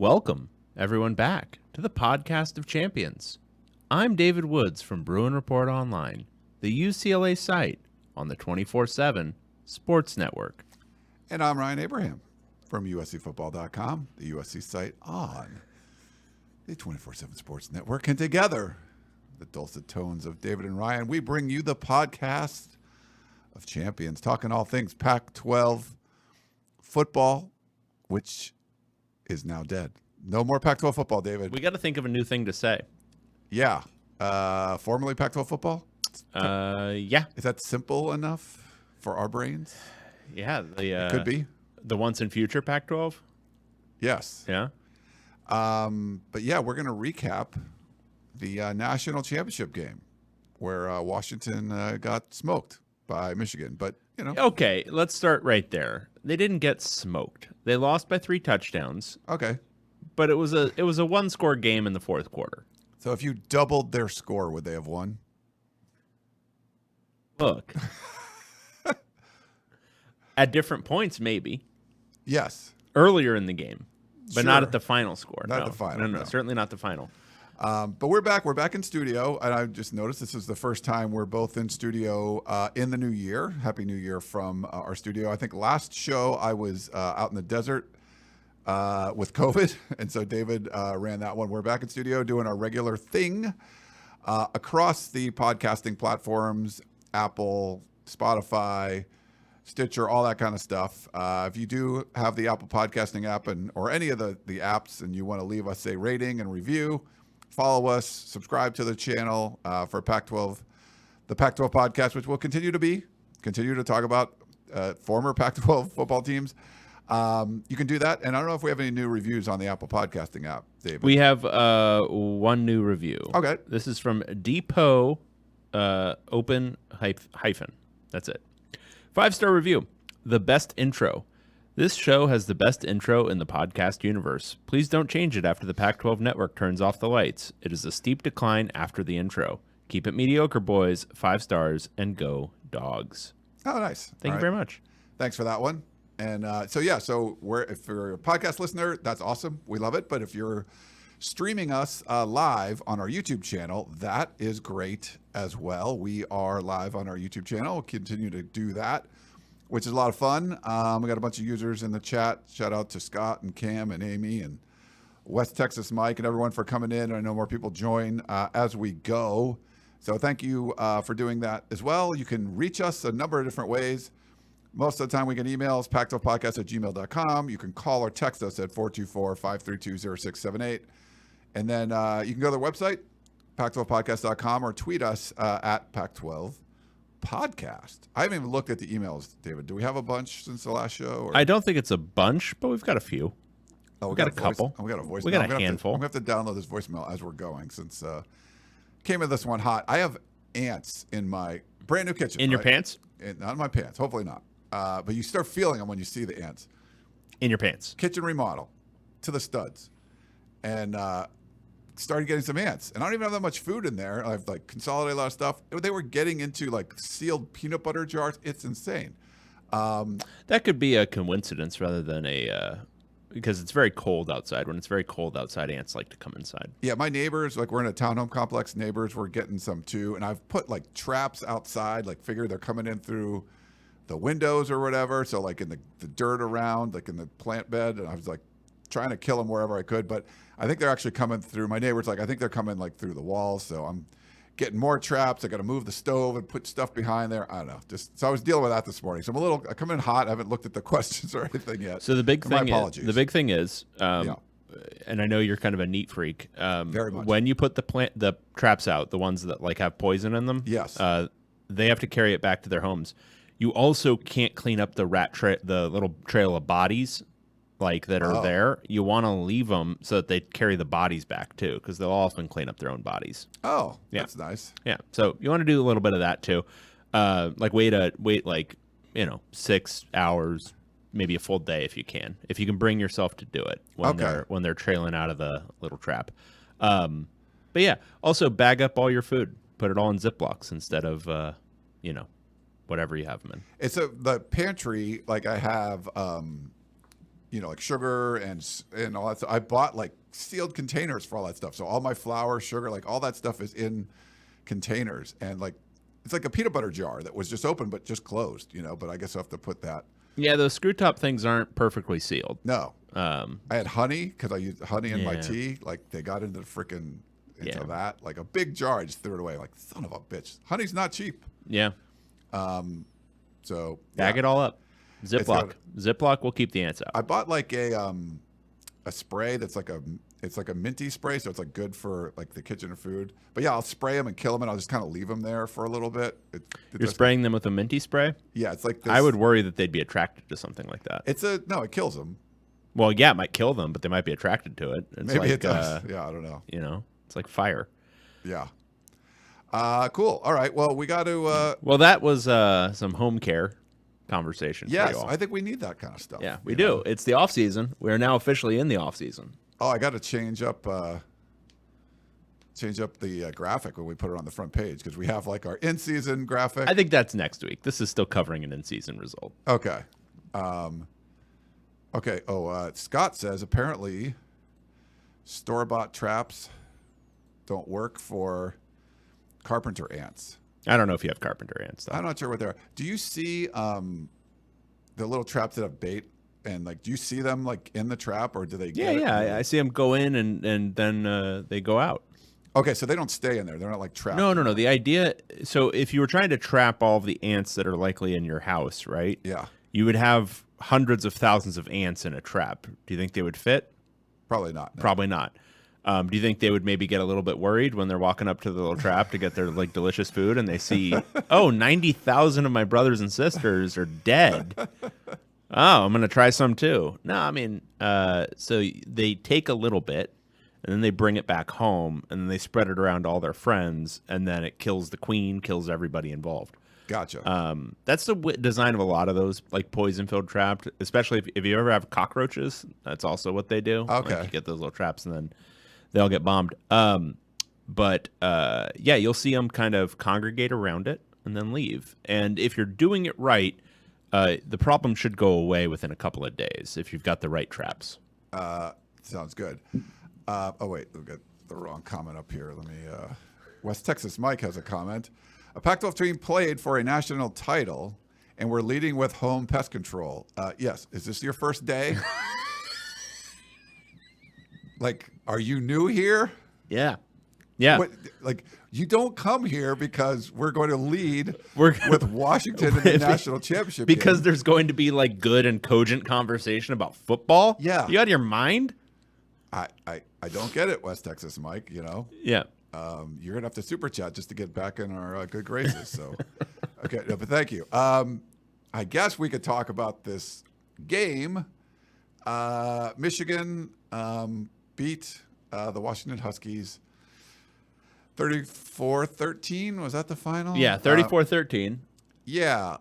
Welcome, everyone, back to the Podcast of Champions. I'm David Woods from Bruin Report Online, the UCLA site on the 24/7 Sports Network. And I'm Ryan Abraham from USCFootball.com, the USC site on the 24/7 Sports Network. And together, the dulcet tones of David and Ryan, we bring you the Podcast of Champions, talking all things Pac-12 football, which is now dead. No more Pac-12 football, David. We got to think of a new thing to say. Yeah. Formerly Pac-12 football? Yeah. Is that simple enough for our brains? Yeah. It could be. The once and future Pac-12? Yes. Yeah. But yeah, we're going to recap the national championship game where Washington got smoked by Michigan. But, you know. Okay, let's start right there. They didn't get smoked. They lost by 3 touchdowns. Okay. But it was a one-score game in the fourth quarter. So if you doubled their score, would they have won? Look. At different points, maybe. Yes. Earlier in the game. But Sure. Not at the final score. Not the final. No, certainly not the final. But we're back. We're back in studio. And I just noticed this is the first time we're both in studio in the new year. Happy New Year from our studio. I think last show I was out in the desert with COVID. And so David ran that one. We're back in studio doing our regular thing across the podcasting platforms, Apple, Spotify, Stitcher, all that kind of stuff. If you do have the Apple Podcasting app or any of the apps and you want to leave us a rating and review, follow us, subscribe to the channel for Pac-12, the Pac-12 podcast, which will continue to talk about former Pac-12 football teams. You can do that. And I don't know if we have any new reviews on the Apple Podcasting app, David. We have one new review. Okay. This is from Depot Open hyphen. That's it. 5-star review. The best intro. This show has the best intro in the podcast universe. Please don't change it after the Pac-12 network turns off the lights. It is a steep decline after the intro. Keep it mediocre, boys. 5 stars and go Dogs. Oh, nice. Thank you very much. Thanks for that one. And so if you're a podcast listener, that's awesome. We love it. But if you're streaming us live on our YouTube channel, that is great as well. We are live on our YouTube channel. We'll continue to do that, which is a lot of fun. We got a bunch of users in the chat. Shout out to Scott and Cam and Amy and West Texas Mike and everyone for coming in. I know more people join as we go. So thank you for doing that as well. You can reach us a number of different ways. Most of the time we get emails, pac12podcast@gmail.com. You can call or text us at 424-532-0678. And then you can go to the website, pac12podcast.com, or tweet us at Pac12podcast. I haven't even looked at the emails, David. Do we have a bunch since the last show? Or? I don't think it's a bunch, but we've got a few. Oh, we got a couple. We got a voicemail. We got a handful. I'm going to have to download this voicemail as we're going since came in this one hot. I have ants in my brand new kitchen. In your pants? Not in my pants. Hopefully not. But you start feeling them when you see the ants. In your pants. Kitchen remodel to the studs. And started getting some ants. And I don't even have that much food in there. I've consolidated a lot of stuff. They were getting into sealed peanut butter jars. It's insane. That could be a coincidence rather than because it's very cold outside. When it's very cold outside, ants like to come inside. Yeah, my neighbors, we're in a townhome complex. Neighbors were getting some too. And I've put traps outside, figure they're coming in through the windows or whatever. So in the dirt around, in the plant bed. And I was trying to kill them wherever I could. But I think they're actually coming through. My neighbors, I think they're coming through the walls. So I'm getting more traps. I got to move the stove and put stuff behind there. I don't know. So I was dealing with that this morning. So I come in hot. I haven't looked at the questions or anything yet. So the big thing is, Yeah. and I know you're kind of a neat freak. Very much. When you put the traps out, the ones that have poison in them, Yes. They have to carry it back to their homes. You also can't clean up the the little trail of bodies that are there. You want to leave them so that they carry the bodies back too, because they'll often clean up their own bodies. Oh, yeah. That's nice. Yeah. So you want to do a little bit of that too. Wait 6 hours, maybe a full day if you can. If you can bring yourself to do it when they're trailing out of the little trap. But yeah, also bag up all your food. Put it all in Ziplocs instead of whatever you have them in. It's the pantry. I have like sugar and all that stuff. I bought like sealed containers for all that stuff. So all my flour, sugar, like all that stuff is in containers, and like it's like a peanut butter jar that was just open but just closed, but I guess I'll have to put that. Yeah, those screw top things aren't perfectly sealed. No. I had honey because I used honey in my Yeah. tea. Like they got into Yeah. that, like a big jar. I just threw it away. Like, son of a bitch. Honey's not cheap. Yeah. So Bag it all up. Ziploc. Ziploc will keep the ants out. I bought like a spray that's like it's like a minty spray, so it's like good for like the kitchen or food. But yeah, I'll spray them and kill them, and I'll just kind of leave them there for a little bit. You're spraying them with a minty spray? Yeah, it's like this. I would worry that they'd be attracted to something like that. It kills them. Well, yeah, it might kill them, but they might be attracted to it. It's Maybe like, it does. Yeah, I don't know. It's like fire. Yeah. Cool. All right. Well, we got to. Well, that was some home care conversation. Yes, for you all. I think we need that kind of stuff. Yeah, we do. It's the off season. We are now officially in the off season. Oh, I got to change up the graphic when we put it on the front page because we have like our in-season graphic. I think that's next week. This is still covering an in-season result. Okay. Okay. Oh, Scott says apparently store-bought traps don't work for carpenter ants. I don't know if you have carpenter ants, though. I'm not sure what they are. Do you see the little traps that have bait? And like, do you see them like in the trap, or do they? Yeah. I see them go in and then they go out. Okay, so they don't stay in there. They're not like trapped. No. The idea. So if you were trying to trap all of the ants that are likely in your house, right? Yeah. You would have hundreds of thousands of ants in a trap. Do you think they would fit? Probably not. No. Probably not. Do you think they would maybe get a little bit worried when they're walking up to the little trap to get their like delicious food and they see, 90,000 of my brothers and sisters are dead. Oh, I'm going to try some too. No, I mean, so they take a little bit and then they bring it back home and then they spread it around to all their friends and then it kills the queen, kills everybody involved. Gotcha. That's the design of a lot of those like poison-filled traps, especially if you ever have cockroaches. That's also what they do. Okay. Like you get those little traps and then they all get bombed. But you'll see them kind of congregate around it and then leave. And if you're doing it right, the problem should go away within a couple of days if you've got the right traps. Sounds good. Oh, wait. We've got the wrong comment up here. Let me. West Texas Mike has a comment. A Pac-12 team played for a national title, and we're leading with home pest control. Yes. Is this your first day? Like, are you new here? Yeah. Yeah. What, like, you don't come here because we're going to lead with Washington in the national championship because game. There's going to be like good and cogent conversation about football. Yeah. You out of your mind? I don't get it, West Texas Mike, Yeah. You're going to have to super chat just to get back in our good graces. So, okay. No, but thank you. I guess we could talk about this game. Michigan beat the Washington Huskies 34-13. Was that the final? Yeah, 34-13. Yeah.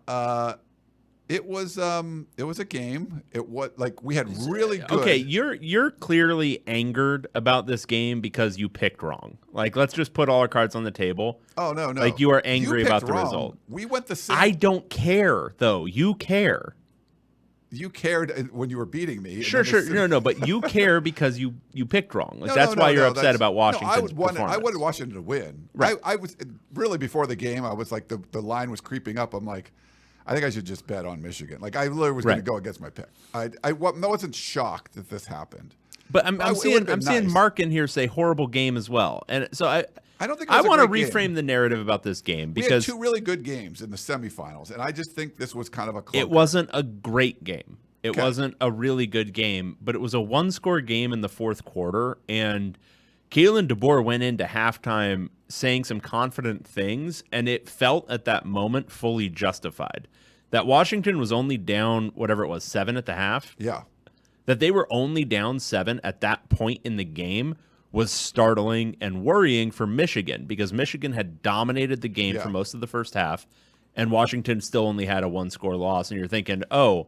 It was a game. It was like we had really good. Okay, you're clearly angered about this game because you picked wrong. Like, let's just put all our cards on the table. Oh no. Like you are angry about the wrong. result. We went the same. I don't care though. You care. You cared when you were beating me. Sure. No, but you care because you picked wrong. Like that's why you're upset about Washington's performance. I wanted Washington to win. Right. I was really before the game. I was like the line was creeping up. I'm like, I think I should just bet on Michigan. Like I literally was going to go against my pick. I wasn't shocked that this happened. But I'm seeing Mark in here say horrible game as well, and so I don't think I want to reframe the narrative about this game because we had two really good games in the semifinals, and I just think this was kind of a clunker. It wasn't a great game. It wasn't a really good game, but it was a one-score game in the fourth quarter, and Kalen DeBoer went into halftime saying some confident things, and it felt at that moment fully justified. That Washington was only down, whatever it was, 7 at the half. Yeah. That they were only down 7 at that point in the game was startling and worrying for Michigan because Michigan had dominated the game for most of the first half, and Washington still only had a one-score loss. And you're thinking, Penix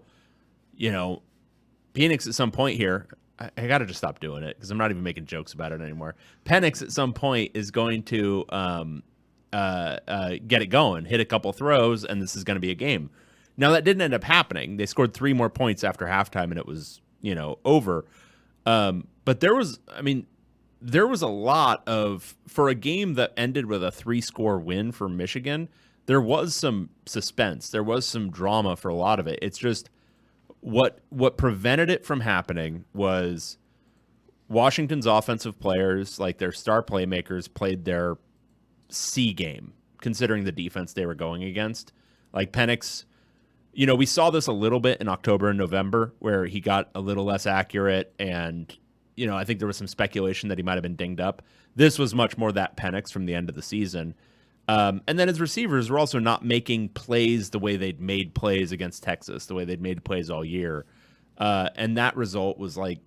at some point here, I got to just stop doing it because I'm not even making jokes about it anymore. Penix at some point is going to get it going, hit a couple throws, and this is going to be a game. Now, that didn't end up happening. They scored 3 more points after halftime, and it was over. But there was a lot of, for a game that ended with a 3-score win for Michigan, there was some suspense. There was some drama for a lot of it. It's just what prevented it from happening was Washington's offensive players, like their star playmakers, played their C game, considering the defense they were going against. Like Penix, we saw this a little bit in October and November where he got a little less accurate, and I think there was some speculation that he might have been dinged up. This was much more that Penix from the end of the season. And then his receivers were also not making plays the way they'd made plays against Texas, the way they'd made plays all year. And that result was like,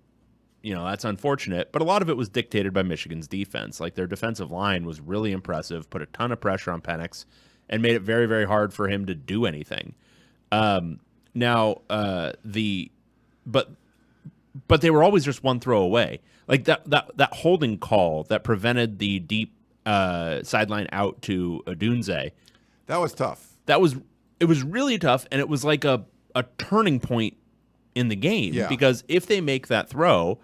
that's unfortunate. But a lot of it was dictated by Michigan's defense. Like their defensive line was really impressive, put a ton of pressure on Penix, and made it very, very hard for him to do anything. But they were always just one throw away. Like that holding call that prevented the deep sideline out to Odunze. That was tough. It was really tough, and it was like a turning point in the game. Yeah. Because if they make that throw,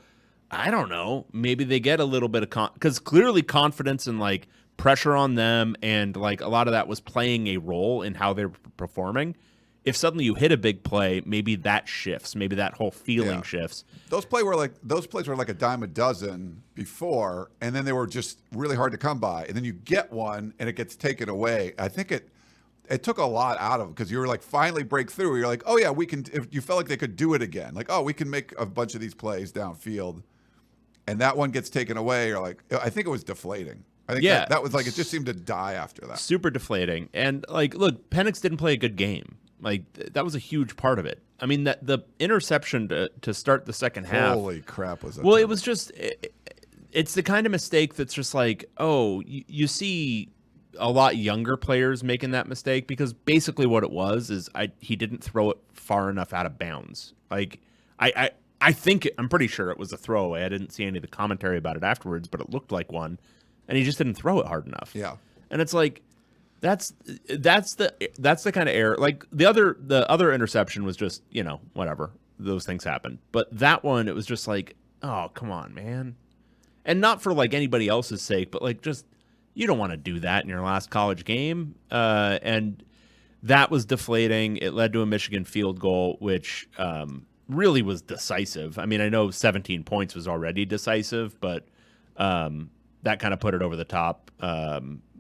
I don't know, maybe they get a little bit of because clearly confidence and like pressure on them, and like a lot of that was playing a role in how they're performing. If suddenly you hit a big play, maybe that shifts. Maybe that whole feeling shifts. Those plays were like a dime a dozen before, and then they were just really hard to come by. And then you get one, and it gets taken away. I think it took a lot out of them because you were like finally break through. You're like, oh yeah, we can. If you felt like they could do it again, like we can make a bunch of these plays downfield, and that one gets taken away. You're like, I think it was deflating. I think that was like it just seemed to die after that. Super deflating. And like, look, Penix didn't play a good game. Like that was a huge part of it. I mean, that the interception to start the second half. Holy crap! It was just. It's the kind of mistake that's just like, you see a lot younger players making that mistake, because basically what it was is he didn't throw it far enough out of bounds. Like I think I'm pretty sure it was a throwaway. I didn't see any of the commentary about it afterwards, but it looked like one, and he just didn't throw it hard enough. Yeah, and it's like. That's the kind of error. Like the other interception was just, whatever. Those things happen. But that one, it was just like, oh, come on, man. And not for like anybody else's sake, but like just you don't want to do that in your last college game. And that was deflating. It led to a Michigan field goal, which really was decisive. I mean, I know 17 points was already decisive, but that kind of put it over the top.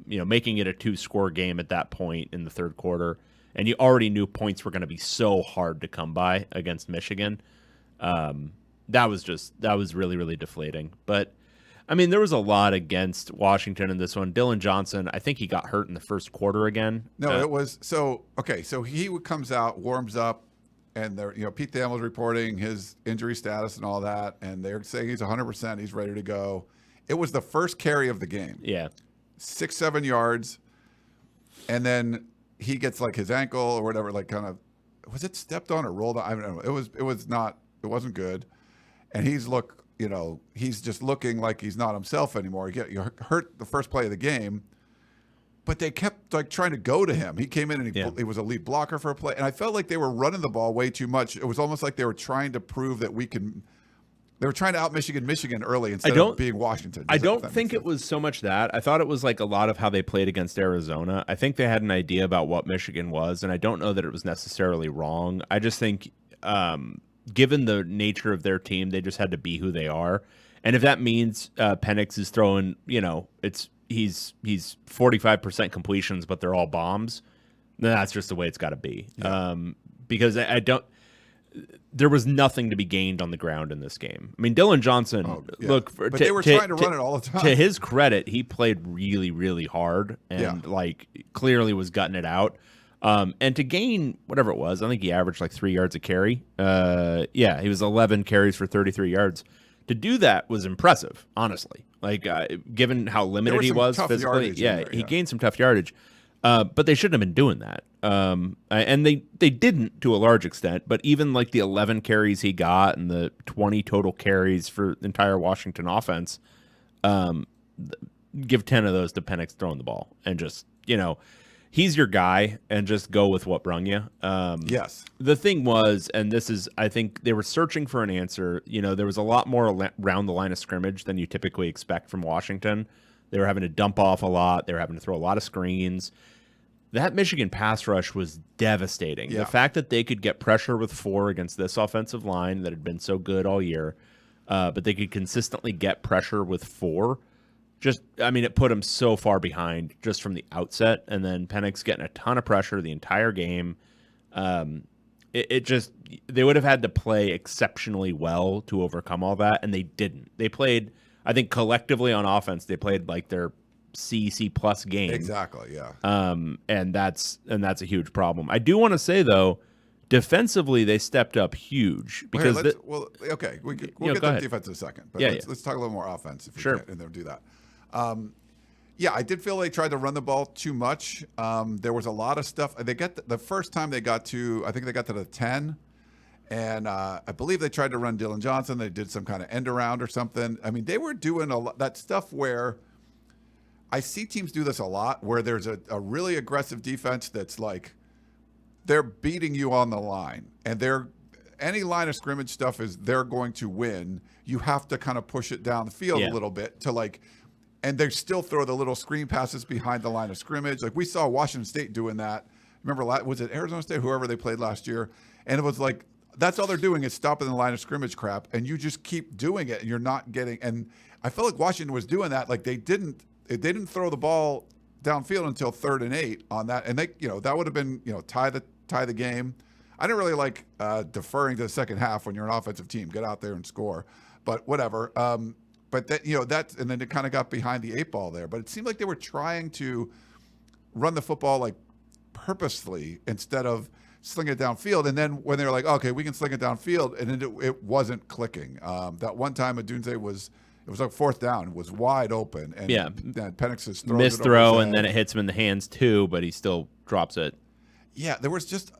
Making it a 2-score game at that point in the third quarter, and you already knew points were going to be so hard to come by against Michigan. That was really, really deflating. But I mean, there was a lot against Washington in this one. Dylan Johnson, I think he got hurt in the first quarter again. No, it was so he comes out, warms up, and Pete Thamel's reporting his injury status and all that, and they're saying he's 100%, he's ready to go. It was the first carry of the game. Yeah. 6-7 yards, and then he gets like his ankle or whatever, like kind of, was it stepped on or rolled on? I don't know. It wasn't good, and he's just looking like he's not himself anymore. You hurt the first play of the game, but they kept like trying to go to him. He came in and he was a lead blocker for a play, and I felt like they were running the ball way too much. It was almost like they were trying to prove that we can. They were trying to out Michigan early instead of being Washington. I don't think it was so much that. I thought it was like a lot of how they played against Arizona. I think they had an idea about what Michigan was, and I don't know that it was necessarily wrong. I just think given the nature of their team, they just had to be who they are. And if that means Penix is throwing, he's 45% completions, but they're all bombs, then that's just the way it's got to be. Yeah. Because there was nothing to be gained on the ground in this game. I mean, Dylan Johnson, but they were trying to run it all the time. To his credit, he played really, really hard and clearly was gutting it out. And to gain whatever it was, I think he averaged like 3 yards a carry. He was 11 carries for 33 yards. To do that was impressive, honestly. Like given how limited he was physically, he gained some tough yardage. But they shouldn't have been doing that. And they didn't to a large extent, but even like the 11 carries he got and the 20 total carries for the entire Washington offense, give 10 of those to Penix throwing the ball and just, he's your guy and just go with what brung you. Yes. The thing was, and this is, I think they were searching for an answer. There was a lot more around the line of scrimmage than you typically expect from Washington. They were having to dump off a lot. They were having to throw a lot of screens. That Michigan pass rush was devastating. Yeah. The fact that they could get pressure with 4 against this offensive line that had been so good all year, but they could consistently get pressure with 4. It put them so far behind just from the outset. And then Penix getting a ton of pressure the entire game. They would have had to play exceptionally well to overcome all that, and they didn't. They played, I think, collectively on offense, they played like their C+ game. Exactly, yeah. And that's a huge problem. I do want to say, though, defensively, they stepped up huge. Because we'll get go to ahead. defense in a second. But Yeah, let's talk a little more offense if we Sure. can, and then do that. I did feel they tried to run the ball too much. There was a lot of stuff. They got the first time they got to, I think they got to the 10, and I believe they tried to run Dylan Johnson. They did some kind of end around or something. I mean, they were doing that stuff where I see teams do this a lot, where there's a really aggressive defense that's like they're beating you on the line, and any line of scrimmage stuff is they're going to win. You have to kind of push it down the field a little bit to and they still throw the little screen passes behind the line of scrimmage. Like we saw Washington State doing that. Remember, was it Arizona State, whoever they played last year? And it was like, that's all they're doing is stopping the line of scrimmage crap, and you just keep doing it, and you're not getting. And I feel like Washington was doing that. Like they didn't throw the ball downfield until 3rd and 8 on that, and they, that would have been, tie the game. I didn't really like deferring to the second half when you're an offensive team. Get out there and score, but whatever. But that, and then it kind of got behind the 8 ball there. But it seemed like they were trying to run the football like purposely instead of sling it downfield. And then when they were like, okay, we can sling it downfield, and then it wasn't clicking. That one time Adunze was like 4th down, it was wide open, and Penix is missed throw, and then it hits him in the hands too, but he still drops it. Yeah, there was just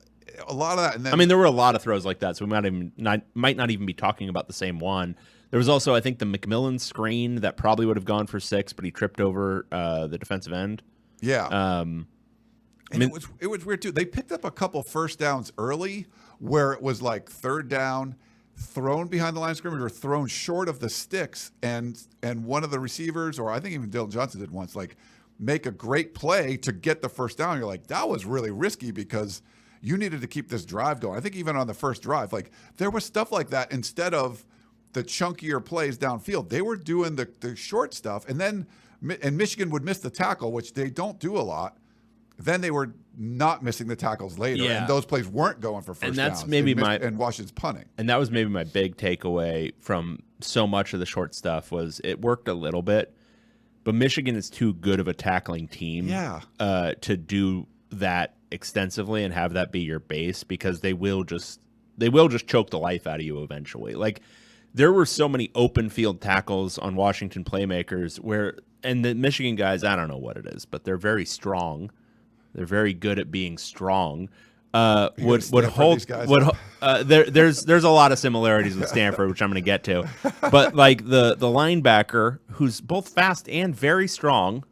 a lot of that. And then, there were a lot of throws like that, so we might not even be talking about the same one. There was also, I think, the McMillan screen that probably would have gone for 6, but he tripped over the defensive end. Yeah. It was weird too. They picked up a couple first downs early where it was like 3rd down, thrown behind the line of scrimmage or thrown short of the sticks, and one of the receivers, or I think even Dylan Johnson did once, like make a great play to get the first down. You're like, that was really risky because you needed to keep this drive going. I think even on the first drive, like there was stuff like that instead of the chunkier plays downfield. They were doing the short stuff, and Michigan would miss the tackle, which they don't do a lot. Then they were not missing the tackles later, and those plays weren't going for first downs. And Washington's punting. And that was maybe my big takeaway from so much of the short stuff was it worked a little bit, but Michigan is too good of a tackling team to do that extensively and have that be your base, because they will just choke the life out of you eventually. Like, there were so many open field tackles on Washington playmakers and the Michigan guys, I don't know what it is, but they're very strong. They're very good at being strong. There's a lot of similarities with Stanford, which I'm going to get to. But like the linebacker, who's both fast and very strong,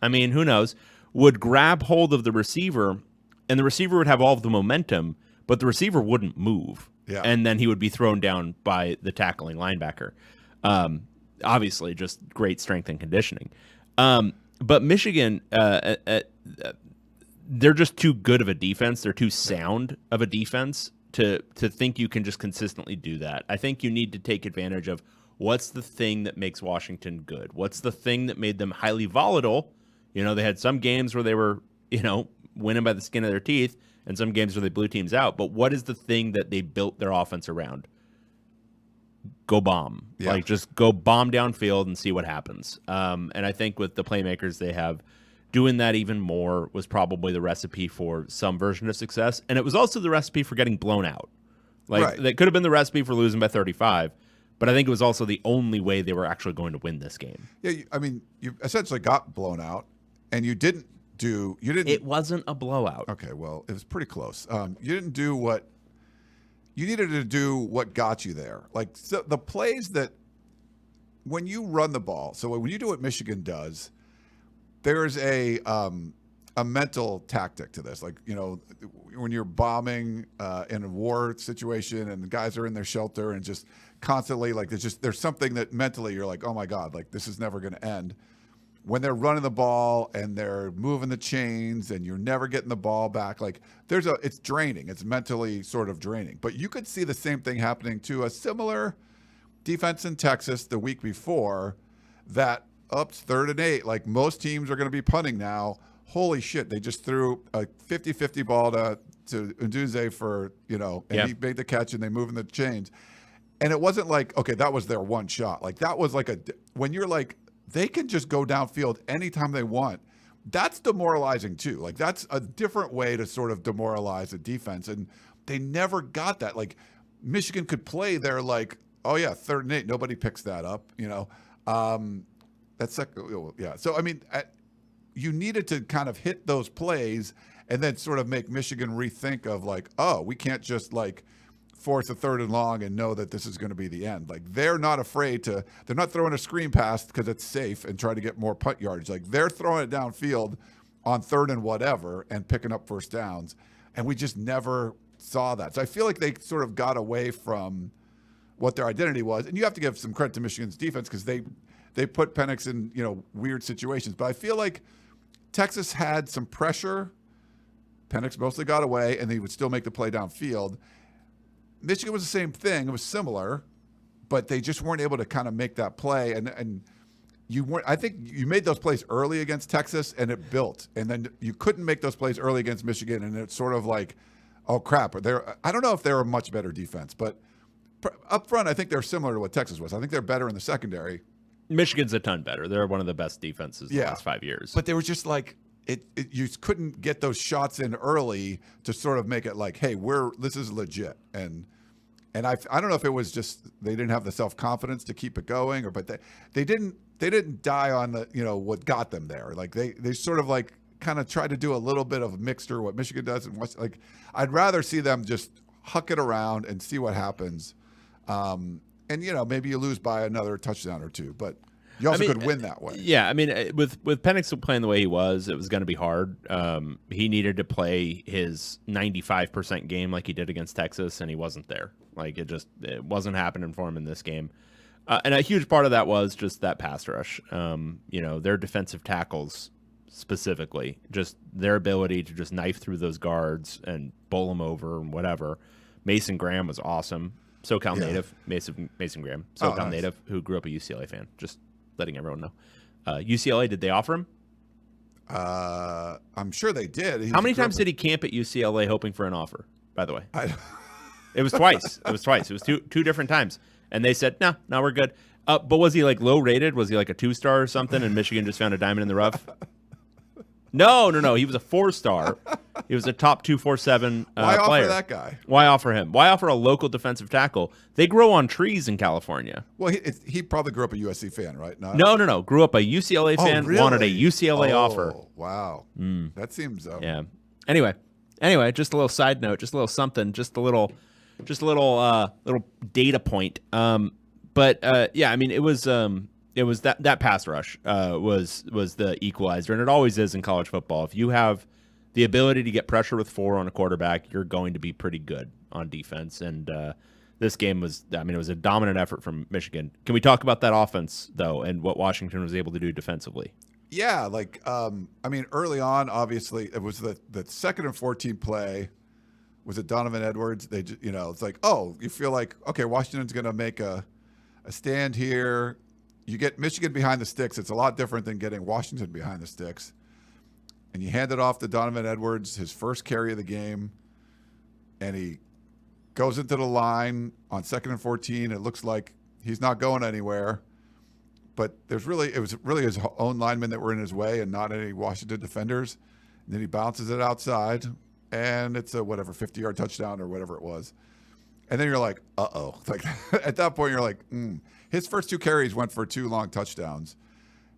who knows, would grab hold of the receiver, and the receiver would have all of the momentum, but the receiver wouldn't move. Yeah. And then he would be thrown down by the tackling linebacker. Obviously, just great strength and conditioning. But Michigan, they're just too good of a defense. They're too sound of a defense to think you can just consistently do that. I think you need to take advantage of what's the thing that makes Washington good. What's the thing that made them highly volatile? They had some games where they were, winning by the skin of their teeth, and some games where they blew teams out. But what is the thing that they built their offense around? Go bomb. Yeah. Like, just go bomb downfield and see what happens. And I think with the playmakers they have, doing that even more was probably the recipe for some version of success. And it was also the recipe for getting blown out. That could have been the recipe for losing by 35, but I think it was also the only way they were actually going to win this game. Yeah, you essentially got blown out, and you didn't. It wasn't a blowout. Okay, well, it was pretty close. You didn't do what you needed to do. What got you there? Like, so the plays that when you run the ball. So when you do what Michigan does, there's a a mental tactic to this. Like, when you're bombing in a war situation and the guys are in their shelter and just constantly like there's something that mentally you're like, oh my God, like this is never going to end. When they're running the ball and they're moving the chains and you're never getting the ball back, like it's draining. It's mentally sort of draining. But you could see the same thing happening to a similar defense in Texas the week before that ups 3rd and 8. Like most teams are going to be punting now. Holy shit, they just threw a 50-50 ball to Nduze for, and he made the catch and they move in the chains. And it wasn't like, okay, that was their one shot. Like that was like when you're like, they can just go downfield anytime they want. That's demoralizing too. Like that's a different way to sort of demoralize a defense. And they never got that. Like Michigan could play there like, oh yeah, 3rd and 8, nobody picks that up, That's yeah. So, I mean, you needed to kind of hit those plays and then sort of make Michigan rethink of like, oh, we can't just like force a 3rd and long and know that this is going to be the end. Like they're not afraid they're not throwing a screen pass because it's safe and try to get more punt yards. Like they're throwing it downfield on 3rd and whatever and picking up first downs. And we just never saw that. So I feel like they sort of got away from what their identity was. And you have to give some credit to Michigan's defense because they put Penix in, weird situations. But I feel like Texas had some pressure. Penix mostly got away, and they would still make the play downfield. Michigan was the same thing. It was similar, but they just weren't able to kind of make that play. And you weren't. I think you made those plays early against Texas, and it built. And then you couldn't make those plays early against Michigan, and it's sort of like, oh crap. I don't know if they're a much better defense, but up front, I think they're similar to what Texas was. I think they're better in the secondary. Michigan's a ton better. They're one of the best defenses the last 5 years. But they were just like you couldn't get those shots in early to sort of make it like, hey, this is legit. And I don't know if it was just they didn't have the self-confidence to keep it going, but they didn't die on the what got them there. Like they sort of like kind of tried to do a little bit of a mixture what Michigan does and what's like. I'd rather see them just huck it around and see what happens. And maybe you lose by another touchdown or two, but you also could win that way. Yeah, I mean, with Penix playing the way he was, it was going to be hard. He needed to play his 95% game like he did against Texas, and he wasn't there. Like it wasn't happening for him in this game. And a huge part of that was just that pass rush. Their defensive tackles specifically, just their ability to just knife through those guards and bowl them over and whatever. Mason Graham was awesome. SoCal native, Mason Graham, SoCal native, who grew up a UCLA fan. Just letting everyone know. UCLA, did they offer him? I'm sure they did. How many times did he camp at UCLA hoping for an offer, by the way? It was twice. It was two different times. And they said, no, we're good. But was he like low rated? Was he like a 2-star or something? And Michigan just found a diamond in the rough? No. He was a 4-star. He was a top 247 Why player. Offer that guy? Why offer him? Why offer a local defensive tackle? They grow on trees in California. Well, he probably grew up a USC fan, right? No. Grew up a UCLA fan. Really? Wanted a UCLA offer. Wow. That seems. Yeah. Anyway, just a little side note. Just a little something. Just a little data point. Yeah. I mean, it was that pass rush was the equalizer, and it always is in college football. If you have the ability to get pressure with 4 on a quarterback, you're going to be pretty good on defense. And this game was a dominant effort from Michigan. Can we talk about that offense, though, and what Washington was able to do defensively? Yeah, early on, obviously, it was the 2nd and 14 play. Was it Donovan Edwards? They just, it's like, oh, you feel like, okay, Washington's going to make a stand here. You get Michigan behind the sticks. It's a lot different than getting Washington behind the sticks. And you hand it off to Donovan Edwards, his first carry of the game, and he goes into the line on 2nd and 14. It looks like he's not going anywhere, but it was really his own linemen that were in his way and not any Washington defenders. And then he bounces it outside, and it's a 50-yard touchdown or whatever it was. And then you're like, uh-oh. Like at that point, you're like, His first 2 carries went for 2 long touchdowns.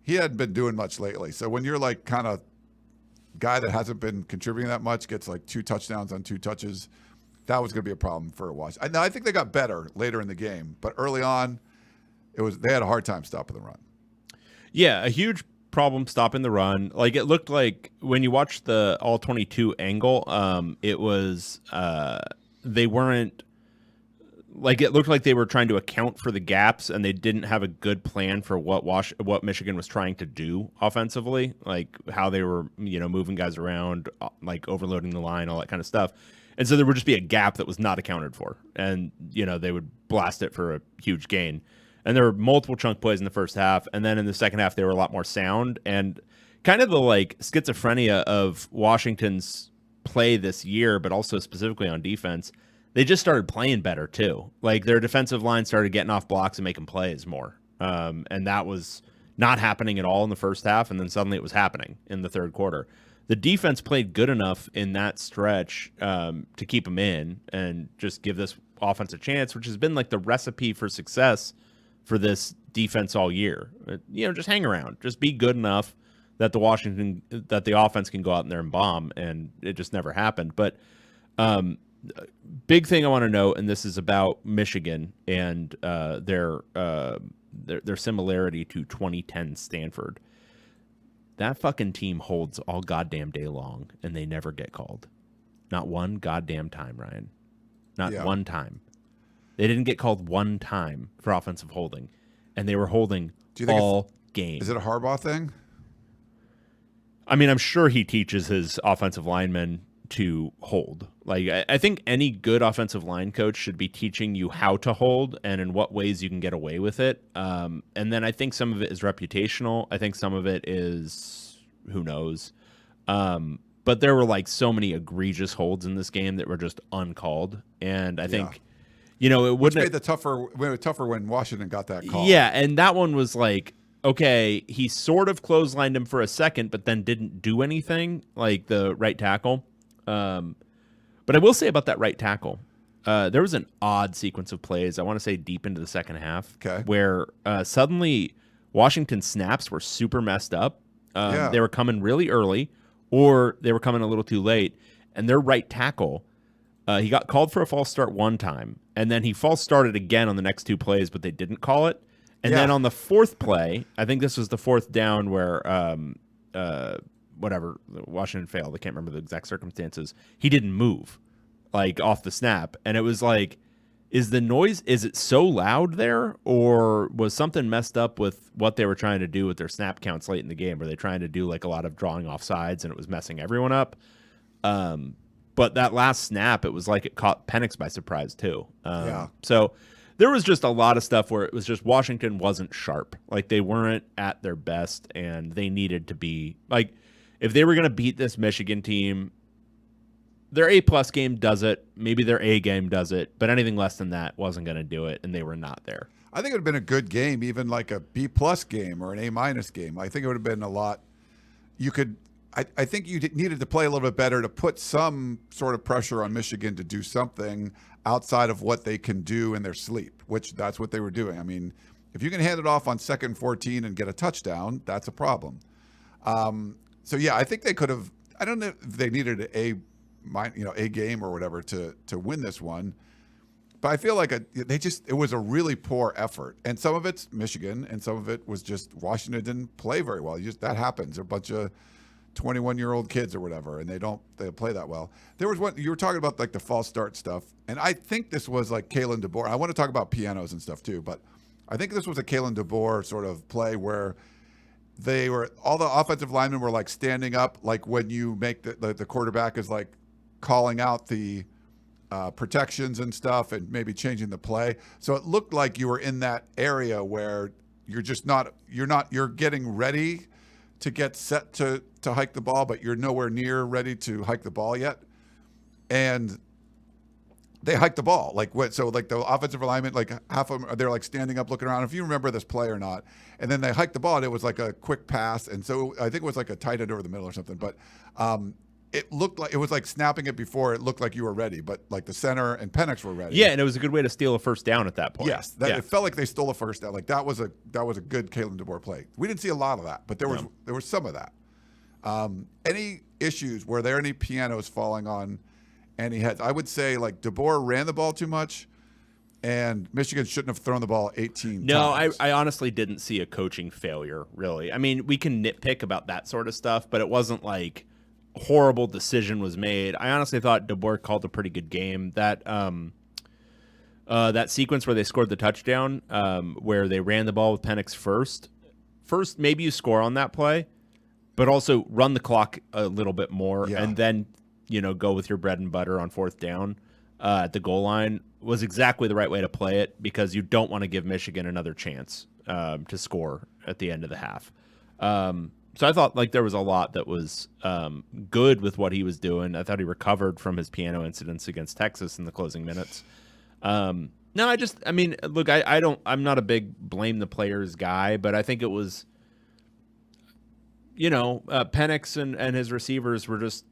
He hadn't been doing much lately. So when you're like kind of guy that hasn't been contributing that much gets like 2 touchdowns on 2 touches, that was going to be a problem for Washington. I think they got better later in the game, but early on, they had a hard time stopping the run. Yeah, a huge problem stopping the run. Like it looked like when you watch the all 22 angle, it was they weren't like it looked like they were trying to account for the gaps and they didn't have a good plan for what Michigan was trying to do offensively, like how they were, moving guys around, like overloading the line, all that kind of stuff. And so there would just be a gap that was not accounted for. And, they would blast it for a huge gain. And there were multiple chunk plays in the first half. And then in the second half, they were a lot more sound. And kind of the like schizophrenia of Washington's play this year, but also specifically on defense, they just started playing better too. Like their defensive line started getting off blocks and making plays more. And that was not happening at all in the first half. And then suddenly it was happening in the third quarter. The defense played good enough in that stretch to keep them in and just give this offense a chance, which has been like the recipe for success for this defense all year. Just hang around, just be good enough that the offense can go out in there and bomb, and it just never happened. But big thing I want to note, and this is about Michigan and their similarity to 2010 Stanford. That fucking team holds all goddamn day long, and they never get called. Not one goddamn time, Ryan. Not one time. They didn't get called one time for offensive holding, and they were holding all game. Is it a Harbaugh thing? I mean, I'm sure he teaches his offensive linemen to hold. Like, I think any good offensive line coach should be teaching you how to hold and in what ways you can get away with it. And then I think some of it is reputational. I think some of it is who knows. But there were like so many egregious holds in this game that were just uncalled. And I think, it wouldn't made it tougher when Washington got that call. Yeah, and that one was like, okay, he sort of clotheslined him for a second, but then didn't do anything, like the right tackle. But I will say about that right tackle, there was an odd sequence of plays, I want to say deep into the second half, where suddenly Washington snaps were super messed up. They were coming really early, or they were coming a little too late, and their right tackle, he got called for a false start one time, and then he false started again on the next two plays, but they didn't call it. And then on the fourth play, I think this was the fourth down where whatever, Washington failed. I can't remember the exact circumstances. He didn't move, like, off the snap. And it was like, is it so loud there? Or was something messed up with what they were trying to do with their snap counts late in the game? Were they trying to do, like, a lot of drawing off sides and it was messing everyone up? But that last snap, it was like it caught Penix by surprise, too. So there was just a lot of stuff where it was just Washington wasn't sharp. Like, they weren't at their best, and they needed to be, like, if they were going to beat this Michigan team, their A-plus game does it. Maybe their A game does it. But anything less than that wasn't going to do it, and they were not there. I think it would have been a good game, even like a B-plus game or an A-minus game. I think it would have been a lot. I think you needed to play a little bit better to put some sort of pressure on Michigan to do something outside of what they can do in their sleep, which that's what they were doing. I mean, if you can hand it off on 2nd and 14 and get a touchdown, that's a problem. So yeah, I think they could have. I don't know if they needed a game or whatever to win this one, but I feel like it was a really poor effort, and some of it's Michigan, and some of it was just Washington didn't play very well. That happens. They're a bunch of 21-year-old kids or whatever, and they play that well. There was one you were talking about, like the false start stuff, and I think this was like Kalen DeBoer. I want to talk about pianos and stuff too, but I think this was a Kalen DeBoer sort of play where all the offensive linemen were like standing up, like when you make the quarterback is like calling out the protections and stuff and maybe changing the play. So it looked like you were in that area where you're getting ready to get set to hike the ball, but you're nowhere near ready to hike the ball yet. And they hiked the ball. So the offensive alignment, like half of them, they're like standing up looking around, if you remember this play or not. And then they hiked the ball, and it was like a quick pass. And so I think it was like a tight end over the middle or something. But it looked like it was like snapping it before it looked like you were ready, but like the center and Penix were ready. Yeah, and it was a good way to steal a first down at that point. Yes, it felt like they stole a first down. Like that was a good Kalen DeBoer play. We didn't see a lot of that, but there was some of that. Any issues? Were there any pianos falling on any heads? I would say like DeBoer ran the ball too much. and Michigan shouldn't have thrown the ball 18 No, times. I honestly didn't see a coaching failure, really. I mean, we can nitpick about that sort of stuff, but it wasn't like horrible decision was made. I honestly thought DeBoer called a pretty good game. That that sequence where they scored the touchdown, where they ran the ball with Penix first, maybe you score on that play, but also run the clock a little bit more, and then go with your bread and butter on fourth down at the goal line was exactly the right way to play it, because you don't want to give Michigan another chance to score at the end of the half. So I thought like there was a lot that was good with what he was doing. I thought he recovered from his piano incidents against Texas in the closing minutes. No, I mean, look, I'm not a big blame the players guy, but I think it was, Penix and his receivers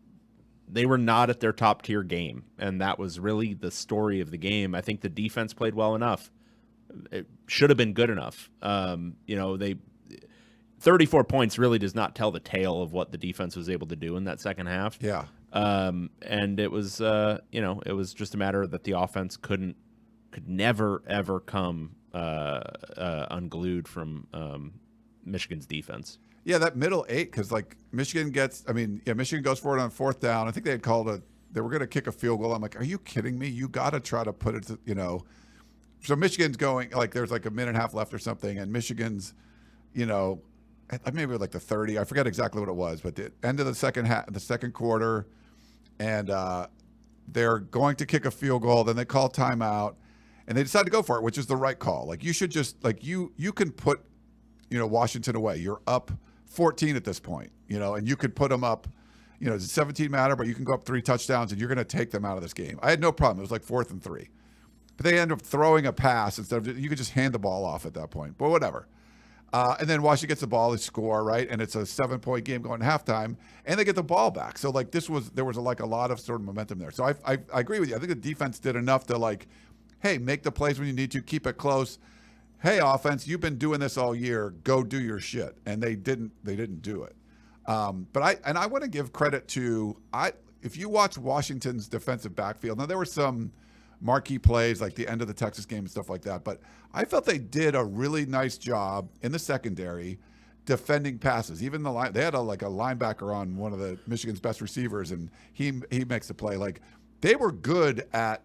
they were not at their top tier game. And that was really the story of the game. I think the defense played well enough. It should have been good enough. 34 points really does not tell the tale of what the defense was able to do in that second half. Yeah. And it was, it was just a matter that the offense could never, ever come unglued from Michigan's defense. Yeah, that middle eight, because like Michigan goes for it on fourth down. I think they had called they were going to kick a field goal. I'm like, are you kidding me? You got to try to put it to, So Michigan's going, like there's like a minute and a half left or something, and Michigan's, maybe like the 30. I forget exactly what it was, but the end of the second quarter, and they're going to kick a field goal. Then they call timeout, and they decide to go for it, which is the right call. Like you should just you can put, Washington away. You're up 14 at this point, and you could put them up. Does 17 matter? But you can go up 3 touchdowns, and you're going to take them out of this game. I had no problem. It was like 4th and 3, but they end up throwing a pass instead of you could just hand the ball off at that point. But whatever. And then Washington gets the ball, they score, right? And it's a 7-point game going to halftime, and they get the ball back. So like there was a lot of sort of momentum there. So I agree with you. I think the defense did enough to hey, make the plays when you need to, keep it close. Hey, offense, you've been doing this all year. Go do your shit. And they didn't do it. But I want to give credit to if you watch Washington's defensive backfield. Now there were some marquee plays like the end of the Texas game and stuff like that, but I felt they did a really nice job in the secondary defending passes. Even they had a linebacker on one of the Michigan's best receivers, and he makes the play. Like they were good at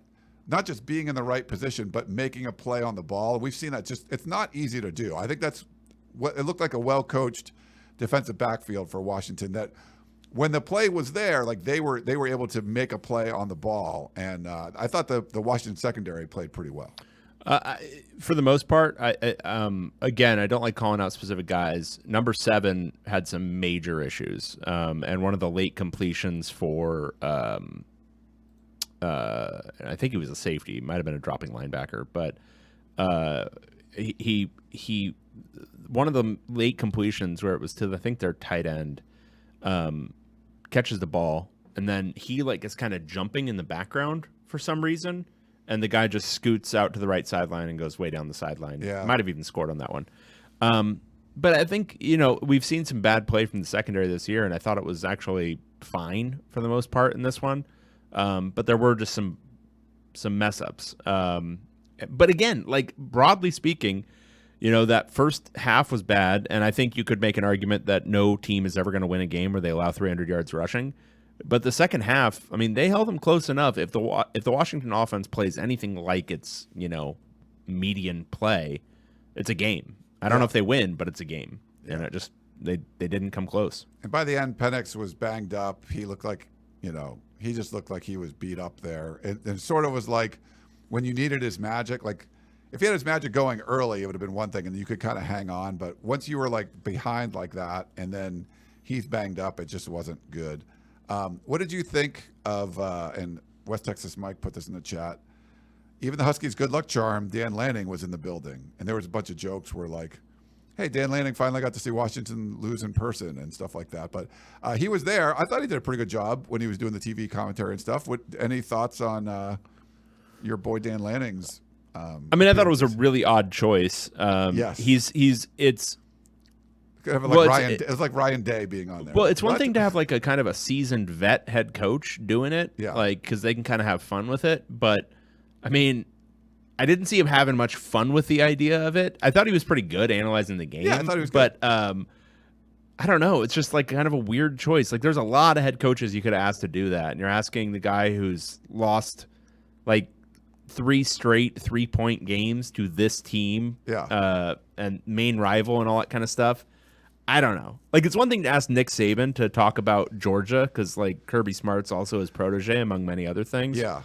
not just being in the right position, but making a play on the ball. We've seen that it's not easy to do. I think that's what it looked like, a well-coached defensive backfield for Washington, that when the play was there, like they were able to make a play on the ball. And I thought the Washington secondary played pretty well. For the most part, again, I don't like calling out specific guys. Number 7 had some major issues. And one of the late completions for, I think he was a safety, might have been a dropping linebacker, but he one of the late completions where it was to, I think, their tight end, catches the ball, and then he is kind of jumping in the background for some reason, and the guy just scoots out to the right sideline and goes way down the sideline. Yeah. Might have even scored on that one. But I think, we've seen some bad play from the secondary this year, and I thought it was actually fine for the most part in this one. But there were just some mess ups. But again, broadly speaking, that first half was bad, and I think you could make an argument that no team is ever going to win a game where they allow 300 yards rushing. But the second half, I mean, they held them close enough. If the Washington offense plays anything like its median play, it's a game. I don't know if they win, but it's a game, and it just they didn't come close. And by the end, Penix was banged up. He looked like he just looked like he was beat up there. It sort of was like when you needed his magic, like. If he had his magic going early, it would have been one thing, and you could kind of hang on. But once you were behind like that, and then he's banged up, it just wasn't good. What did you think of? And West Texas Mike put this in the chat. Even the Huskies' good luck charm, Dan Lanning, was in the building, and there was a bunch of jokes where "Hey, Dan Lanning finally got to see Washington lose in person" and stuff like that. But he was there. I thought he did a pretty good job when he was doing the TV commentary and stuff. Any thoughts on your boy Dan Lanning's? I mean, I thought it was a really odd choice. Yes, it's like Ryan Day being on there. Well, it's one thing to have a kind of a seasoned vet head coach doing it, yeah, because they can kind of have fun with it. But I mean, I didn't see him having much fun with the idea of it. I thought he was pretty good analyzing the game. Yeah, I thought he was good. But I don't know. It's just like kind of a weird choice. Like there's a lot of head coaches you could have asked to do that, and you're asking the guy who's lost like 3 straight 3-point games to this team, and main rival and all that kind of stuff. I don't know. Like it's one thing to ask Nick Saban to talk about Georgia because like Kirby Smart's also his protege among many other things. Yeah.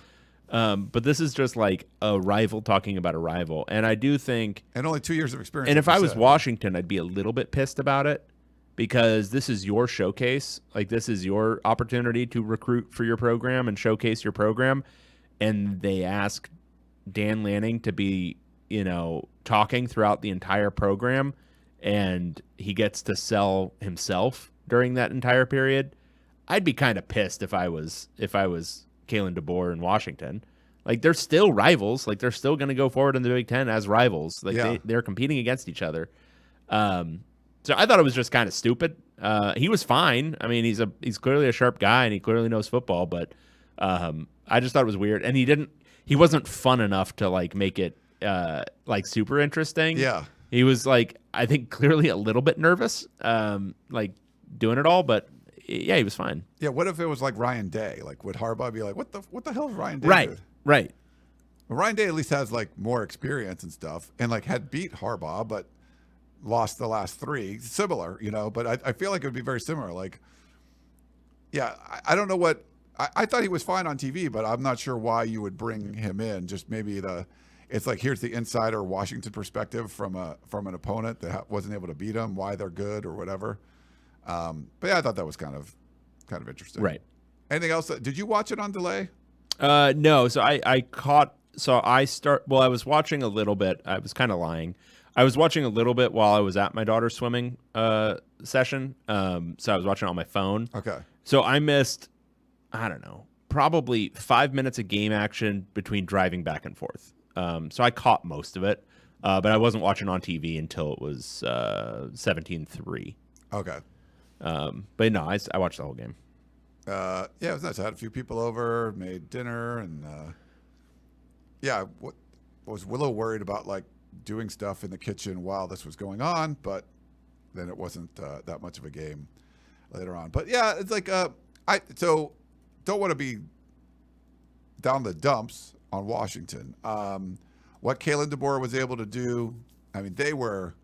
But this is just like a rival talking about a rival, and I do think, and only 2 years of experience. And if I was Washington, I'd be a little bit pissed about it because this is your showcase. Like this is your opportunity to recruit for your program and showcase your program, and they ask Dan Lanning to be, talking throughout the entire program, and he gets to sell himself during that entire period. I'd be kind of pissed if I was Kalen DeBoer in Washington. Like they're still rivals. Like they're still going to go forward in the Big Ten as rivals. Like they're competing against each other. So I thought it was just kind of stupid. He was fine. I mean, he's clearly a sharp guy and he clearly knows football, but I just thought it was weird. And he wasn't fun enough to like make it like super interesting. Yeah. He was like, I think clearly a little bit nervous, like doing it all, but yeah, he was fine. Yeah. What if it was like Ryan Day? Like would Harbaugh be like, what the hell is Ryan Day? Right. Doing? Right. Well, Ryan Day at least has like more experience and stuff, and like had beat Harbaugh, but lost the last 3. Similar, but I feel like it would be very similar. Like, yeah, I don't know what I thought he was fine on TV, but I'm not sure why you would bring him in. Just maybe it's like here's the insider Washington perspective from an opponent that wasn't able to beat him, why they're good or whatever. But yeah, I thought that was kind of interesting. Right. Anything else? Did you watch it on delay? No. So I was watching a little bit. I was kind of lying. I was watching a little bit while I was at my daughter's swimming session. So I was watching on my phone. Okay. So I missed, I don't know, probably 5 minutes of game action between driving back and forth. So I caught most of it, but I wasn't watching on TV until it was 17-3. Okay. But no, I watched the whole game. Yeah, it was nice. I had a few people over, made dinner, and was a little worried about like doing stuff in the kitchen while this was going on, but then it wasn't that much of a game later on. But yeah, it's like so don't want to be down the dumps on Washington. What Kalen DeBoer was able to do, I mean, they were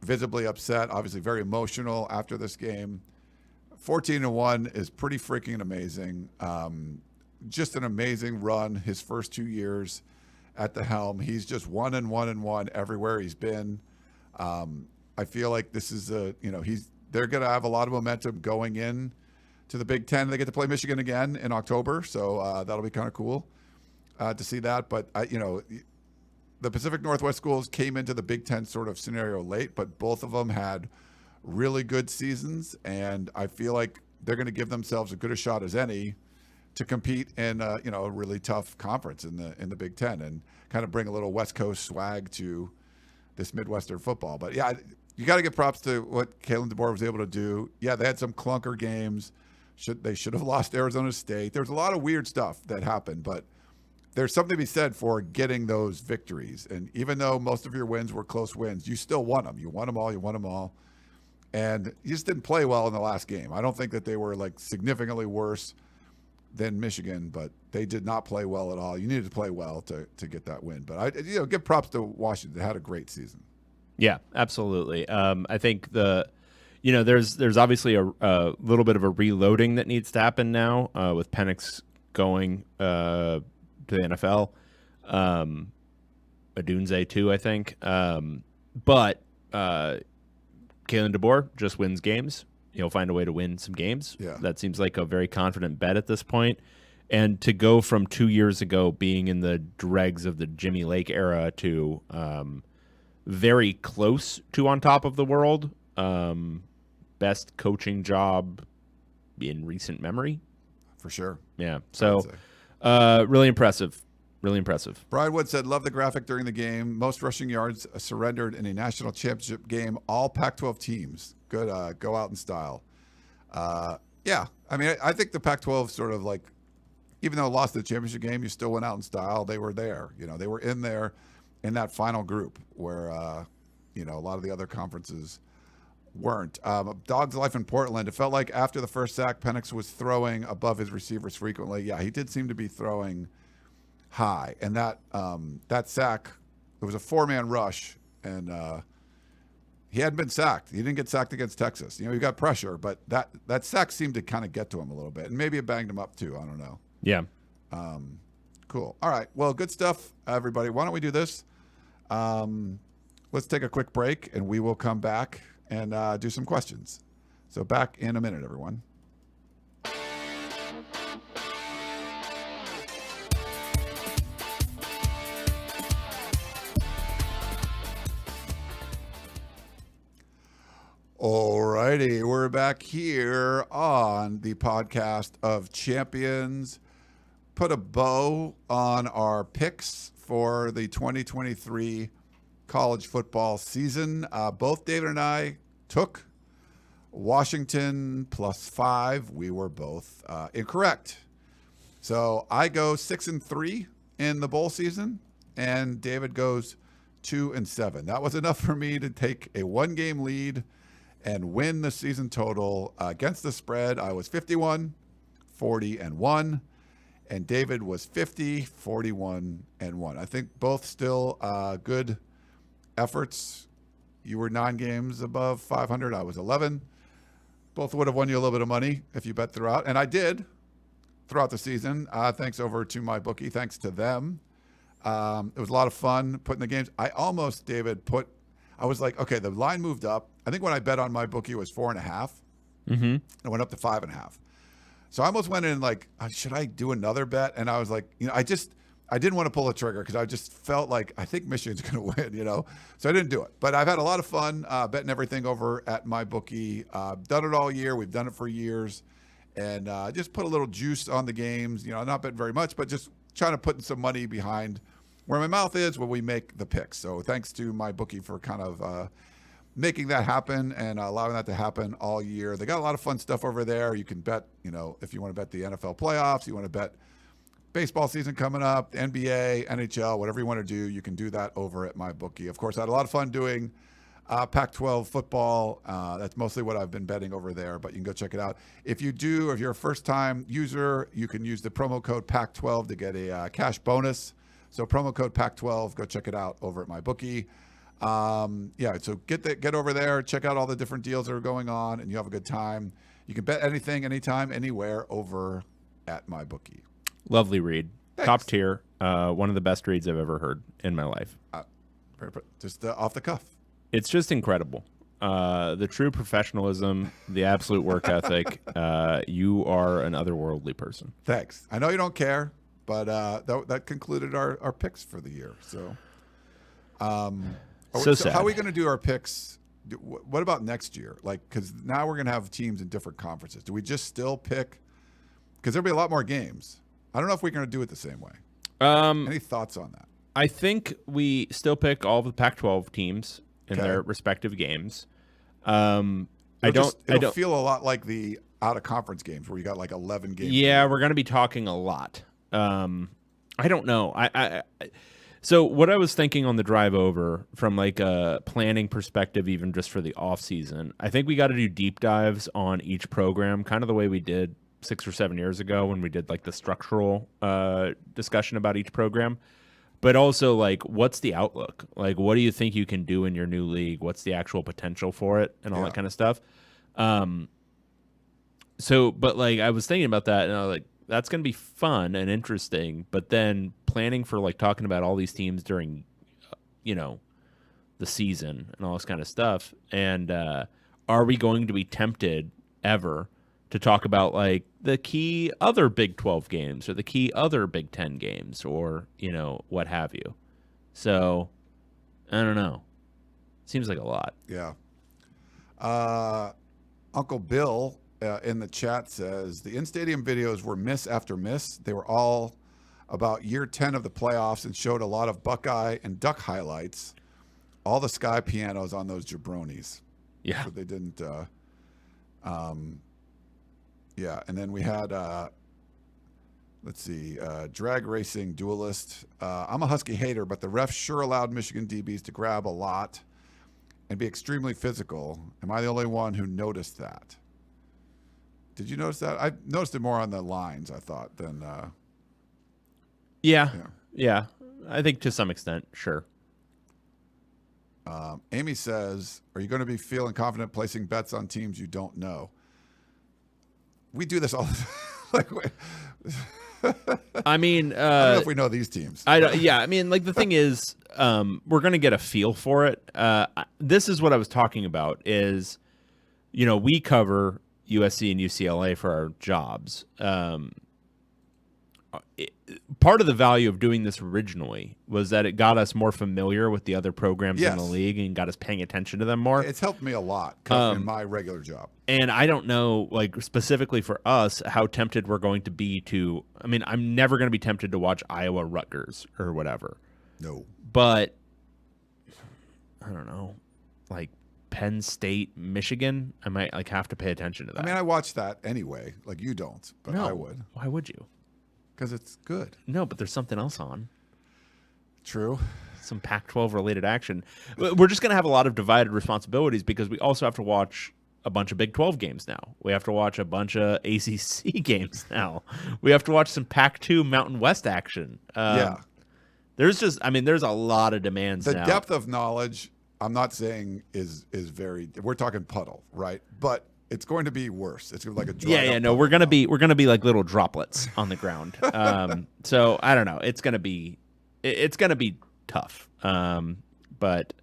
visibly upset, obviously very emotional after this game. 14-1 is pretty freaking amazing. Just an amazing run his first 2 years at the helm. He's just 1-1 everywhere he's been. I feel like this is they're going to have a lot of momentum going in to the Big Ten. They get to play Michigan again in October, so that'll be kind of cool to see that. But the Pacific Northwest schools came into the Big Ten sort of scenario late, but both of them had really good seasons, and I feel like they're going to give themselves as good a shot as any to compete in a really tough conference in the Big Ten and kind of bring a little West Coast swag to this Midwestern football. But yeah, you got to give props to what Kalen DeBoer was able to do. Yeah, they had some clunker games. They should have lost Arizona State. There's a lot of weird stuff that happened, but there's something to be said for getting those victories. And even though most of your wins were close wins, you still won them. You won them all. And you just didn't play well in the last game. I don't think that they were like significantly worse than Michigan, but they did not play well at all. You needed to play well to get that win. But I give props to Washington. They had a great season. Yeah, absolutely. I think there's obviously a little bit of a reloading that needs to happen now with Penix going to the NFL. Adunze too, I think. But Kalen DeBoer just wins games. He'll find a way to win some games. Yeah. That seems like a very confident bet at this point. And to go from 2 years ago being in the dregs of the Jimmy Lake era to very close to on top of the world, best coaching job in recent memory. For sure. Yeah. So really impressive. Really impressive. Brian Wood said, love the graphic during the game. Most rushing yards surrendered in a national championship game. All Pac-12 teams. Good. Go out in style. Yeah. I mean, I think the Pac-12 sort of like even though lost the championship game, you still went out in style. They were there. They were in there in that final group where, a lot of the other conferences weren't. Dog's life in Portland. It felt like after the first sack, Penix was throwing above his receivers frequently. Yeah, he did seem to be throwing high. And that sack, it was a 4-man rush, and he hadn't been sacked. He didn't get sacked against Texas. He got pressure, but that sack seemed to kind of get to him a little bit. And maybe it banged him up too. I don't know. Yeah. Cool. All right. Well, good stuff, everybody. Why don't we do this? Let's take a quick break, and we will come back and do some questions. So back in a minute, everyone. Alrighty, we're back here on the podcast of champions. Put a bow on our picks for the 2023 college football season. Both David and I took Washington +5. We were both incorrect. So I go 6-3 in the bowl season, and David goes 2-7. That was enough for me to take a 1-game lead and win the season total. Against the spread, I was 51-40-1, and David was 50-41-1. I think both still good efforts. You were 9 games above 500. I was 11. Both would have won you a little bit of money if you bet throughout, and I did throughout the season. Thanks over to my bookie. Thanks to them. It was a lot of fun putting the games. I almost, David, I was like, okay, the line moved up. I think when I bet on my bookie, it was 4.5. Mm-hmm. It went up to 5.5. So I almost went in like, should I do another bet? And I was like, I didn't want to pull the trigger because I just felt like I think Michigan's going to win, So I didn't do it. But I've had a lot of fun betting everything over at my bookie. Done it all year. We've done it for years. And just put a little juice on the games. Not betting very much, but just trying to put some money behind where my mouth is when we make the picks. So thanks to my bookie for kind of making that happen and allowing that to happen all year. They got a lot of fun stuff over there. You can bet, if you want to bet the NFL playoffs, you want to bet baseball season coming up, the NBA, NHL, whatever you want to do, you can do that over at my bookie. Of course, I had a lot of fun doing Pac-12 football. That's mostly what I've been betting over there, but you can go check it out. If you're a first-time user, you can use the promo code PAC12 to get a cash bonus. So promo code PAC12, go check it out over at my bookie. So get over there, check out all the different deals that are going on, and you have a good time. You can bet anything, anytime, anywhere over at my bookie. Lovely read. Thanks. Top tier. One of the best reads I've ever heard in my life. Just off the cuff. It's just incredible. The true professionalism, the absolute work ethic. You are an otherworldly person. Thanks. I know you don't care, but that concluded our picks for the year. So, sad. How are we going to do our picks? What about next year? Because now we're going to have teams in different conferences. Do we just still pick? Because there'll be a lot more games. I don't know if we're going to do it the same way. Any thoughts on that? I think we still pick all of the Pac-12 teams in their respective games. It'll feel a lot like the out-of-conference games where you got like 11 games. Yeah, we're going to be talking a lot. I don't know. So what I was thinking on the drive over from like a planning perspective, even just for the off season, I think we got to do deep dives on each program, kind of the way we did 6 or 7 years ago when we did like the structural discussion about each program. But also, like, what's the outlook? Like, what do you think you can do in your new league? What's the actual potential for it and all that kind of stuff? But like, I was thinking about that, and I was like, that's going to be fun and interesting. But then planning for, like, talking about all these teams during, the season and all this kind of stuff. And are we going to be tempted ever to talk about, like, the key other Big 12 games or the key other Big 10 games or, what have you? So, I don't know. Seems like a lot. Yeah. Uncle Bill in the chat says, the in-stadium videos were miss after miss. They were all about year 10 of the playoffs and showed a lot of Buckeye and Duck highlights. All the Sky pianos on those jabronis. Yeah. So they didn't... Yeah, and then we had, Let's see. Drag racing duelist. I'm a Husky hater, but the refs sure allowed Michigan DBs to grab a lot and be extremely physical. Am I the only one who noticed that? Did you notice that? I noticed it more on the lines, I thought, than. Yeah. I think to some extent, sure. Amy says, "Are you going to be feeling confident placing bets on teams you don't know?" We do this all the time. I mean, I don't know if we know these teams. I mean, like the thing is, we're going to get a feel for it. This is what I was talking about is, we cover USC and UCLA for our jobs. Part of the value of doing this originally was that it got us more familiar with the other programs in the league and got us paying attention to them more. It's helped me a lot in my regular job. And I don't know, like specifically for us, how tempted we're going to be to. I mean, I'm never going to be tempted to watch Iowa Rutgers or whatever. No. But I don't know, like Penn State, Michigan, I might like have to pay attention to that. I mean, I watch that anyway. Like you don't, but no, I would. Why would you? Because it's good. No, but there's something else on. True. Some Pac-12 related action. We're just going to have a lot of divided responsibilities because we also have to watch a bunch of Big 12 games now. We have to watch a bunch of ACC games now. We have to watch some Pac-2 Mountain West action. There's a lot of demands now. The depth of knowledge, I'm not saying is very. We're talking puddle, right? But it's going to be worse. It's like a no. We're gonna be like little droplets on the ground. So I don't know. It's gonna be tough. But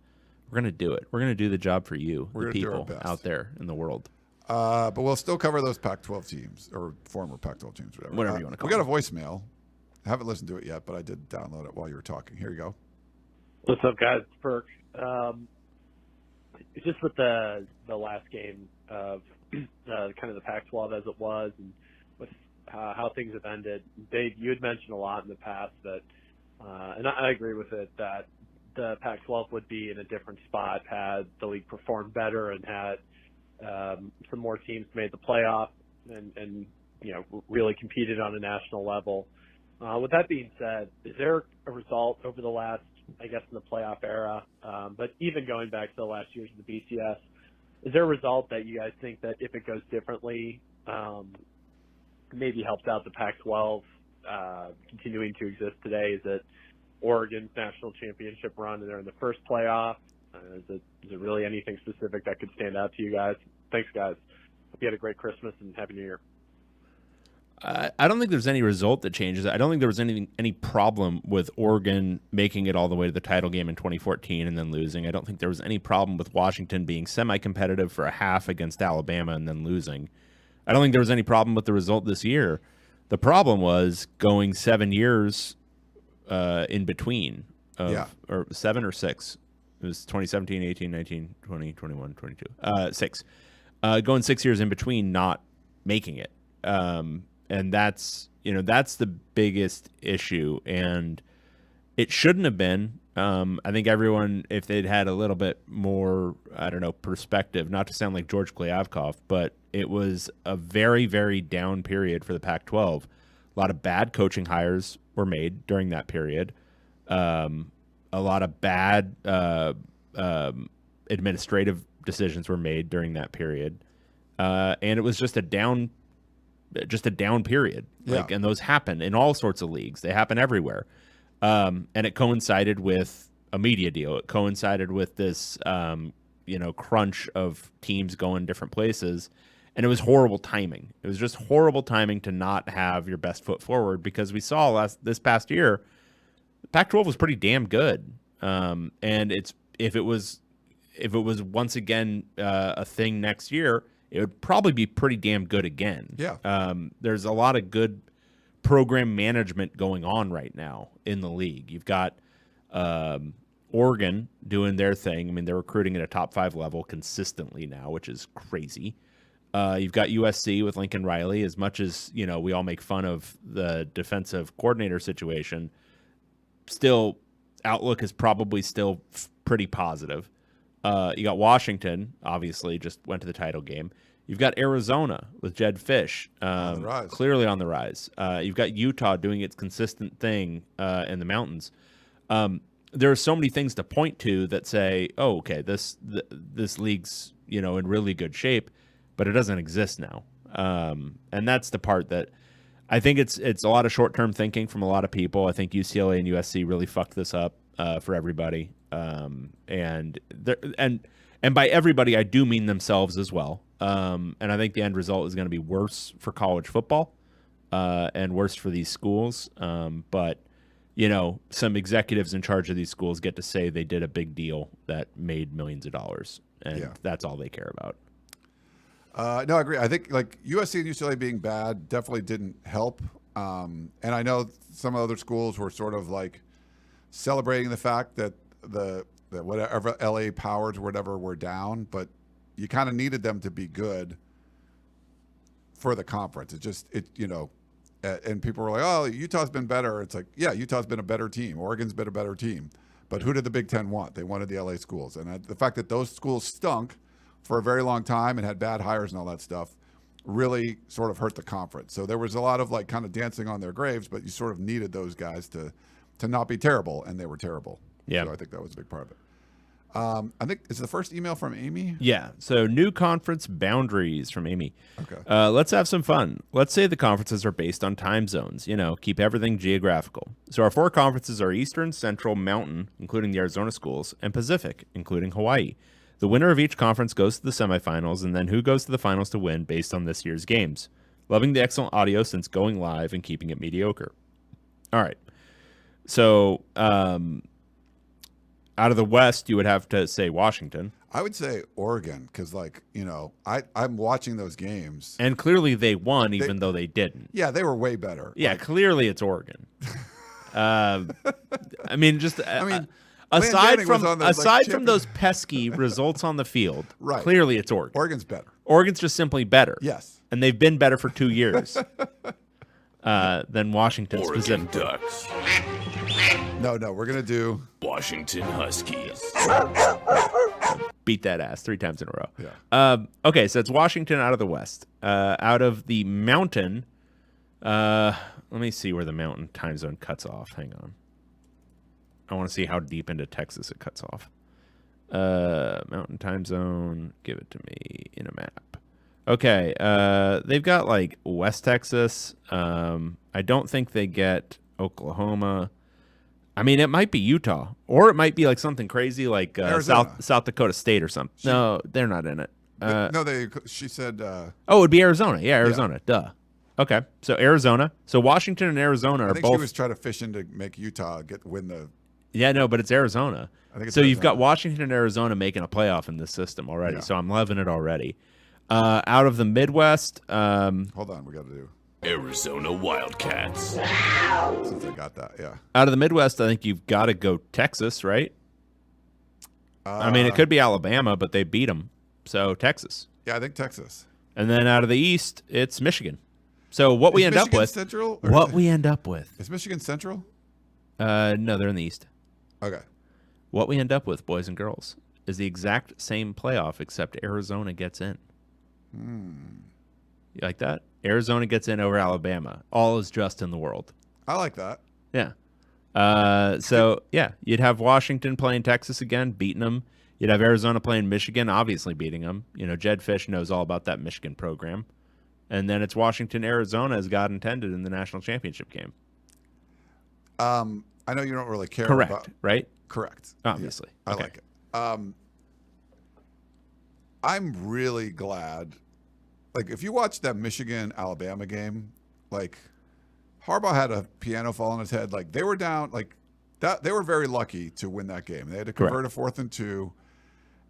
we're gonna do it. We're gonna do the job for you, the people out there in the world. But we'll still cover those Pac-12 teams or former Pac-12 teams, whatever you want to call. We got a voicemail. I haven't listened to it yet, but I did download it while you were talking. Here you go. What's up, guys? Perk. Just with the last game of kind of the Pac-12 as it was, and with how things have ended. Dave, you had mentioned a lot in the past that, and I agree with it, that the Pac-12 would be in a different spot had the league performed better and had some more teams made the playoff and really competed on a national level. With that being said, is there a result over the last, I guess, in the playoff era, but even going back to the last years of the BCS, is there a result that you guys think that if it goes differently, maybe helps out the Pac-12 continuing to exist today? Is it Oregon's national championship run and they're in the first playoff? Is it really anything specific that could stand out to you guys? Thanks, guys. Hope you had a great Christmas and Happy New Year. I don't think there's any result that changes. I don't think there was any problem with Oregon making it all the way to the title game in 2014 and then losing. I don't think there was any problem with Washington being semi-competitive for a half against Alabama and then losing. I don't think there was any problem with the result this year. The problem was going 7 years in between, or 7 or 6. It was 2017, 18, 19, 20, 21, 22. 6. Going 6 years in between, not making it. And that's the biggest issue, and it shouldn't have been. I think everyone, if they'd had a little bit more, perspective, not to sound like George Klyavkov, but it was a very, very down period for the Pac-12. A lot of bad coaching hires were made during that period. A lot of bad administrative decisions were made during that period. And it was just a down period. And those happen in all sorts of leagues. They happen everywhere. And it coincided with a media deal. It coincided with this, crunch of teams going different places. And it was horrible timing. It was just horrible timing to not have your best foot forward, because we saw this past year, the Pac-12 was pretty damn good. And if it was once again a thing next year, it would probably be pretty damn good again. Yeah. There's a lot of good program management going on right now in the league. You've got Oregon doing their thing. I mean, they're recruiting at a top 5 level consistently now, which is crazy. You've got USC with Lincoln Riley. As much as, we all make fun of the defensive coordinator situation, still outlook is probably still pretty positive. You got Washington, obviously, just went to the title game. You've got Arizona with Jed Fish, On the rise. clearly on the rise. You've got Utah doing its consistent thing in the mountains. There are so many things to point to that say, "Oh, okay, this league's in really good shape," but it doesn't exist now. And that's the part that I think it's a lot of short-term thinking from a lot of people. I think UCLA and USC really fucked this up for everybody, and by everybody I do mean themselves as well. And I think the end result is going to be worse for college football and worse for these schools. But some executives in charge of these schools get to say they did a big deal that made millions of dollars, and that's all they care about. No, I agree. I think like USC and UCLA being bad definitely didn't help. And I know some other schools were sort of like celebrating the fact that the whatever LA powers or whatever were down, but you kind of needed them to be good for the conference. And people were like, "Oh, Utah's been better." It's like, yeah, Utah's been a better team. Oregon's been a better team. But who did the Big Ten want? They wanted the LA schools. And the fact that those schools stunk for a very long time and had bad hires and all that stuff really sort of hurt the conference. So there was a lot of like kind of dancing on their graves, but you sort of needed those guys to not be terrible, and they were terrible. Yeah. So I think that was a big part of it. I think it's the first email from Amy. Yeah. So new conference boundaries from Amy. Okay. Let's have some fun. Let's say the conferences are based on time zones. Keep everything geographical. So our 4 conferences are Eastern, Central, Mountain, including the Arizona schools, and Pacific, including Hawaii. The winner of each conference goes to the semifinals, and then who goes to the finals to win based on this year's games. Loving the excellent audio since going live and keeping it mediocre. All right. So, out of the West, you would have to say Washington. I would say Oregon because, I'm watching those games. And clearly they won, even though they didn't. Yeah, they were way better. Yeah, clearly it's Oregon. Aside from those pesky results on the field, right. Clearly it's Oregon. Oregon's better. Oregon's just simply better. Yes. And they've been better for 2 years than Washington Oregon specifically. Ducks. No, we're going to do Washington Huskies. Beat that ass 3 times in a row. Yeah. Okay, so it's Washington out of the West. Out of the Mountain, let me see where the Mountain time zone cuts off. Hang on. I want to see how deep into Texas it cuts off. Mountain time zone, give it to me in a map. Okay, they've got like West Texas. I don't think they get Oklahoma. I mean, it might be Utah, or it might be like something crazy like South Dakota State or something. No, they're not in it. She said. Oh, it would be Arizona. Yeah, Arizona. Yeah. Duh. Okay, so Arizona. So Washington and Arizona are both. I think she was trying to fish in to make Utah win the. Yeah, no, but it's Arizona. I think it's so Arizona. You've got Washington and Arizona making a playoff in this system already. Yeah. So I'm loving it already. Out of the Midwest. Hold on, we got to do Arizona Wildcats. Since I got that, yeah. Out of the Midwest, I think you've got to go Texas, right? I mean, it could be Alabama, but they beat them. So Texas. Yeah, I think Texas. And then out of the East, it's Michigan. So what we end up with. Central? What we end up with. Is Michigan Central? No, they're in the East. Okay. What we end up with, boys and girls, is the exact same playoff, except Arizona gets in. You like that? Arizona gets in over Alabama. All is just in the world. I like that. Yeah. You'd have Washington playing Texas again, beating them. You'd have Arizona playing Michigan, obviously beating them. Jed Fish knows all about that Michigan program. And then it's Washington, Arizona, as God intended in the national championship game. I know you don't really care. Correct, right? Correct. Obviously. Yeah, I okay. like it. I'm really glad. Like, if you watch that Michigan-Alabama game, like, Harbaugh had a piano fall on his head. Like, they were down. Like, that. They were very lucky to win that game. They had to convert a 4th and 2.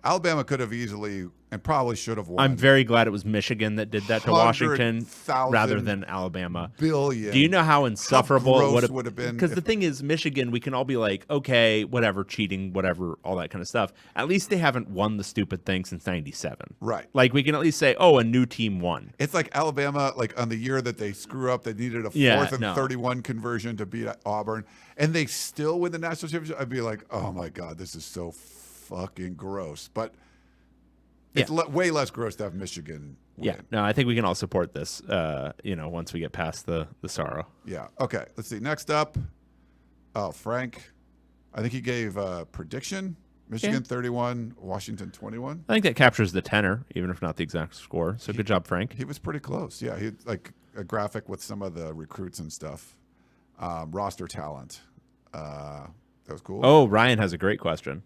Alabama could have easily and probably should have won. I'm very glad it was Michigan that did that to Washington rather than Alabama. Billion. Do you know how insufferable it would have been? Because the thing is, Michigan, we can all be like, okay, whatever, cheating, whatever, all that kind of stuff. At least they haven't won the stupid thing since '97. Right. Like, we can at least say, oh, a new team won. It's like Alabama, like on the year that they screw up, they needed a 4th and 31 conversion to beat Auburn, and they still win the national championship. I'd be like, oh my God, this is so fucking gross. But it's way less gross to have Michigan Yeah, no, I think we can all support this, once we get past the sorrow. Yeah. Okay. Let's see. Next up, Frank. I think he gave a prediction. Michigan 31, Washington 21. I think that captures the tenor, even if not the exact score. So good job, Frank. He was pretty close. Yeah. He had like a graphic with some of the recruits and stuff. Roster talent. That was cool. Oh, Ryan has a great question.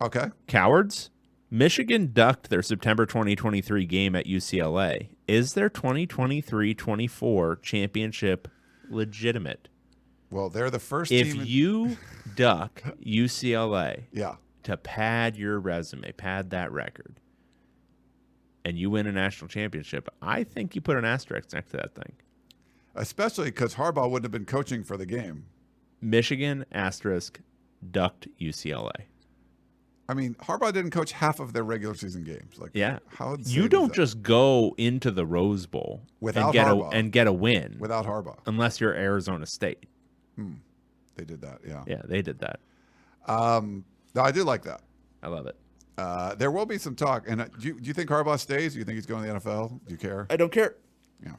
Okay. Cowards? Michigan ducked their September 2023 game at UCLA. Is their 2023-24 championship legitimate? Well, they're the first If team. you duck UCLA Yeah. to pad your resume, pad that record, and you win a national championship, I think you put an asterisk next to that thing. Especially because Harbaugh wouldn't have been coaching for the game. Michigan, asterisk, ducked UCLA. I mean, Harbaugh didn't coach half of their regular season games. Like, Yeah. how insane You is don't that? just go into the Rose Bowl Without and Harbaugh. get a win Without Harbaugh. unless you're Arizona State. They did that, yeah. Yeah, they did that. No, I do like that. I love it. There will be some talk. And do you think Harbaugh stays? Do you think he's going to the NFL? Do you care? I don't care. Yeah,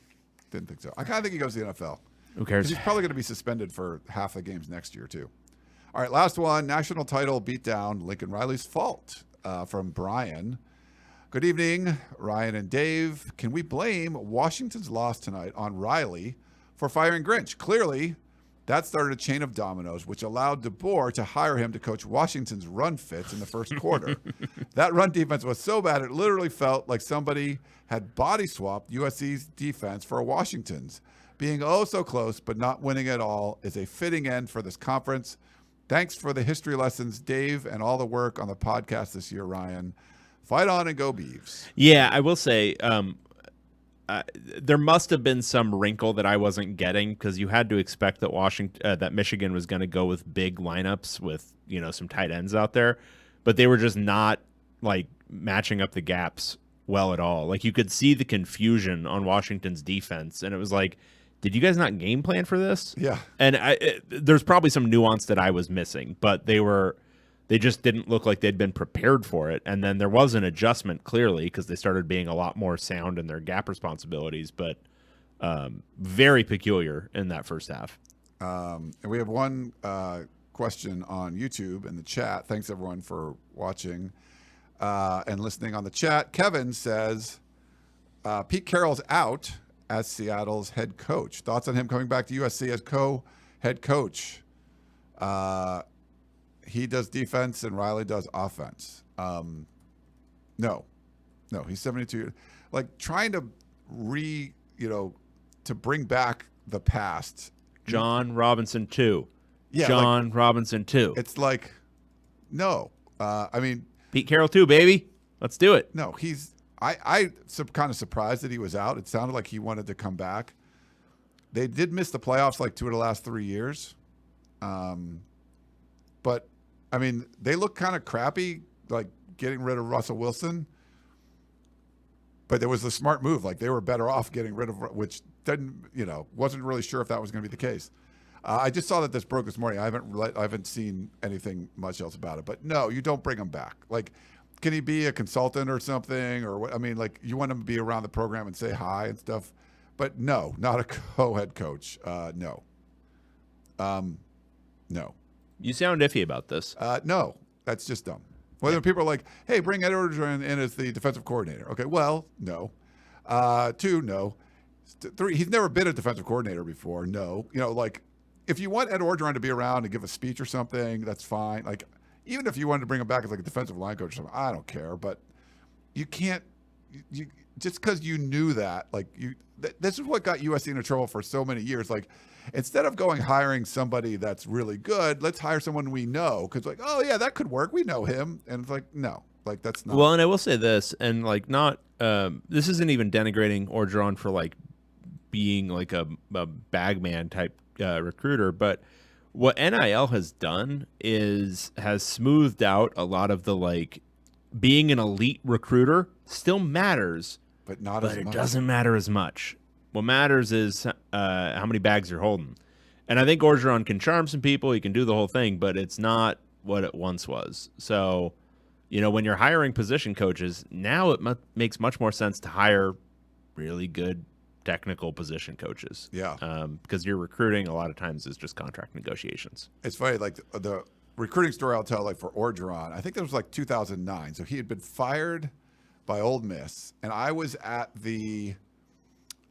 didn't think so. I kind of think he goes to the NFL. Who 'Cause cares? he's probably going to be suspended for half the games next year, too. All right, last one. National title beatdown, Lincoln Riley's fault, from Brian. Good evening, Ryan and Dave. Can we blame Washington's loss tonight on Riley for firing Grinch? Clearly, that started a chain of dominoes, which allowed DeBoer to hire him to coach Washington's run fits in the first quarter. That run defense was so bad, it literally felt like somebody had body swapped USC's defense for Washington's. Being oh so close, but not winning at all is a fitting end for this conference. Thanks for the history lessons, Dave, and all the work on the podcast this year, Ryan. Fight on and go Beavs. Yeah, I will say there must have been some wrinkle that I wasn't getting because you had to expect that that Michigan was going to go with big lineups with some tight ends out there, but they were just not like matching up the gaps well at all. Like you could see the confusion on Washington's defense, and it was like, did you guys not game plan for this? Yeah. And there's probably some nuance that I was missing, but they just didn't look like they'd been prepared for it. And then there was an adjustment clearly because they started being a lot more sound in their gap responsibilities, but very peculiar in that first half. And we have one question on YouTube in the chat. Thanks everyone for watching and listening on the chat. Kevin says, Pete Carroll's out as Seattle's head coach. Thoughts on him coming back to USC as co-head coach? He does defense and Riley does offense. No, he's 72. Like trying to to bring back the past. John Robinson 2. Yeah, John Robinson 2. It's like, no. I mean, Pete Carroll 2, baby. Let's do it. no, I'm kind of surprised that he was out. It sounded like he wanted to come back. They did miss the playoffs like 2 of the last 3 years. But, I mean, they look kind of crappy, like getting rid of Russell Wilson. But there was a smart move. Like they were better off getting rid of, which didn't, wasn't really sure if that was going to be the case. I just saw that this broke this morning. I haven't seen anything much else about it. But no, you don't bring him back. Like, can he be a consultant or something? Or what? I mean, like you want him to be around the program and say hi and stuff. But no, not a co-head coach. No. No. You sound iffy about this. No, that's just dumb. Whether people are like, hey, bring Ed Orgeron in as the defensive coordinator. Okay, well, no. 2, no. 3, he's never been a defensive coordinator before. No. Like if you want Ed Orgeron to be around and give a speech or something, that's fine. Like even if you wanted to bring him back as like a defensive line coach or something, I don't care. But you can't you just because you knew that, like this is what got USC into trouble for so many years. Like instead of hiring somebody that's really good, let's hire someone we know because like, oh yeah, that could work. We know him, and it's like no, like that's not. Well, and I will say this, and like not this isn't even denigrating Orgeron for like being like a bagman type recruiter, but what NIL has done has smoothed out a lot of the like being an elite recruiter still matters, but it doesn't matter as much. What matters is how many bags you're holding. And I think Orgeron can charm some people. He can do the whole thing, but it's not what it once was. So, when you're hiring position coaches, now it makes much more sense to hire really good technical position coaches. Yeah. Because your recruiting a lot of times is just contract negotiations. It's funny, like the recruiting story I'll tell, like for Orgeron, I think that was like 2009. So he had been fired by Ole Miss, and I was at the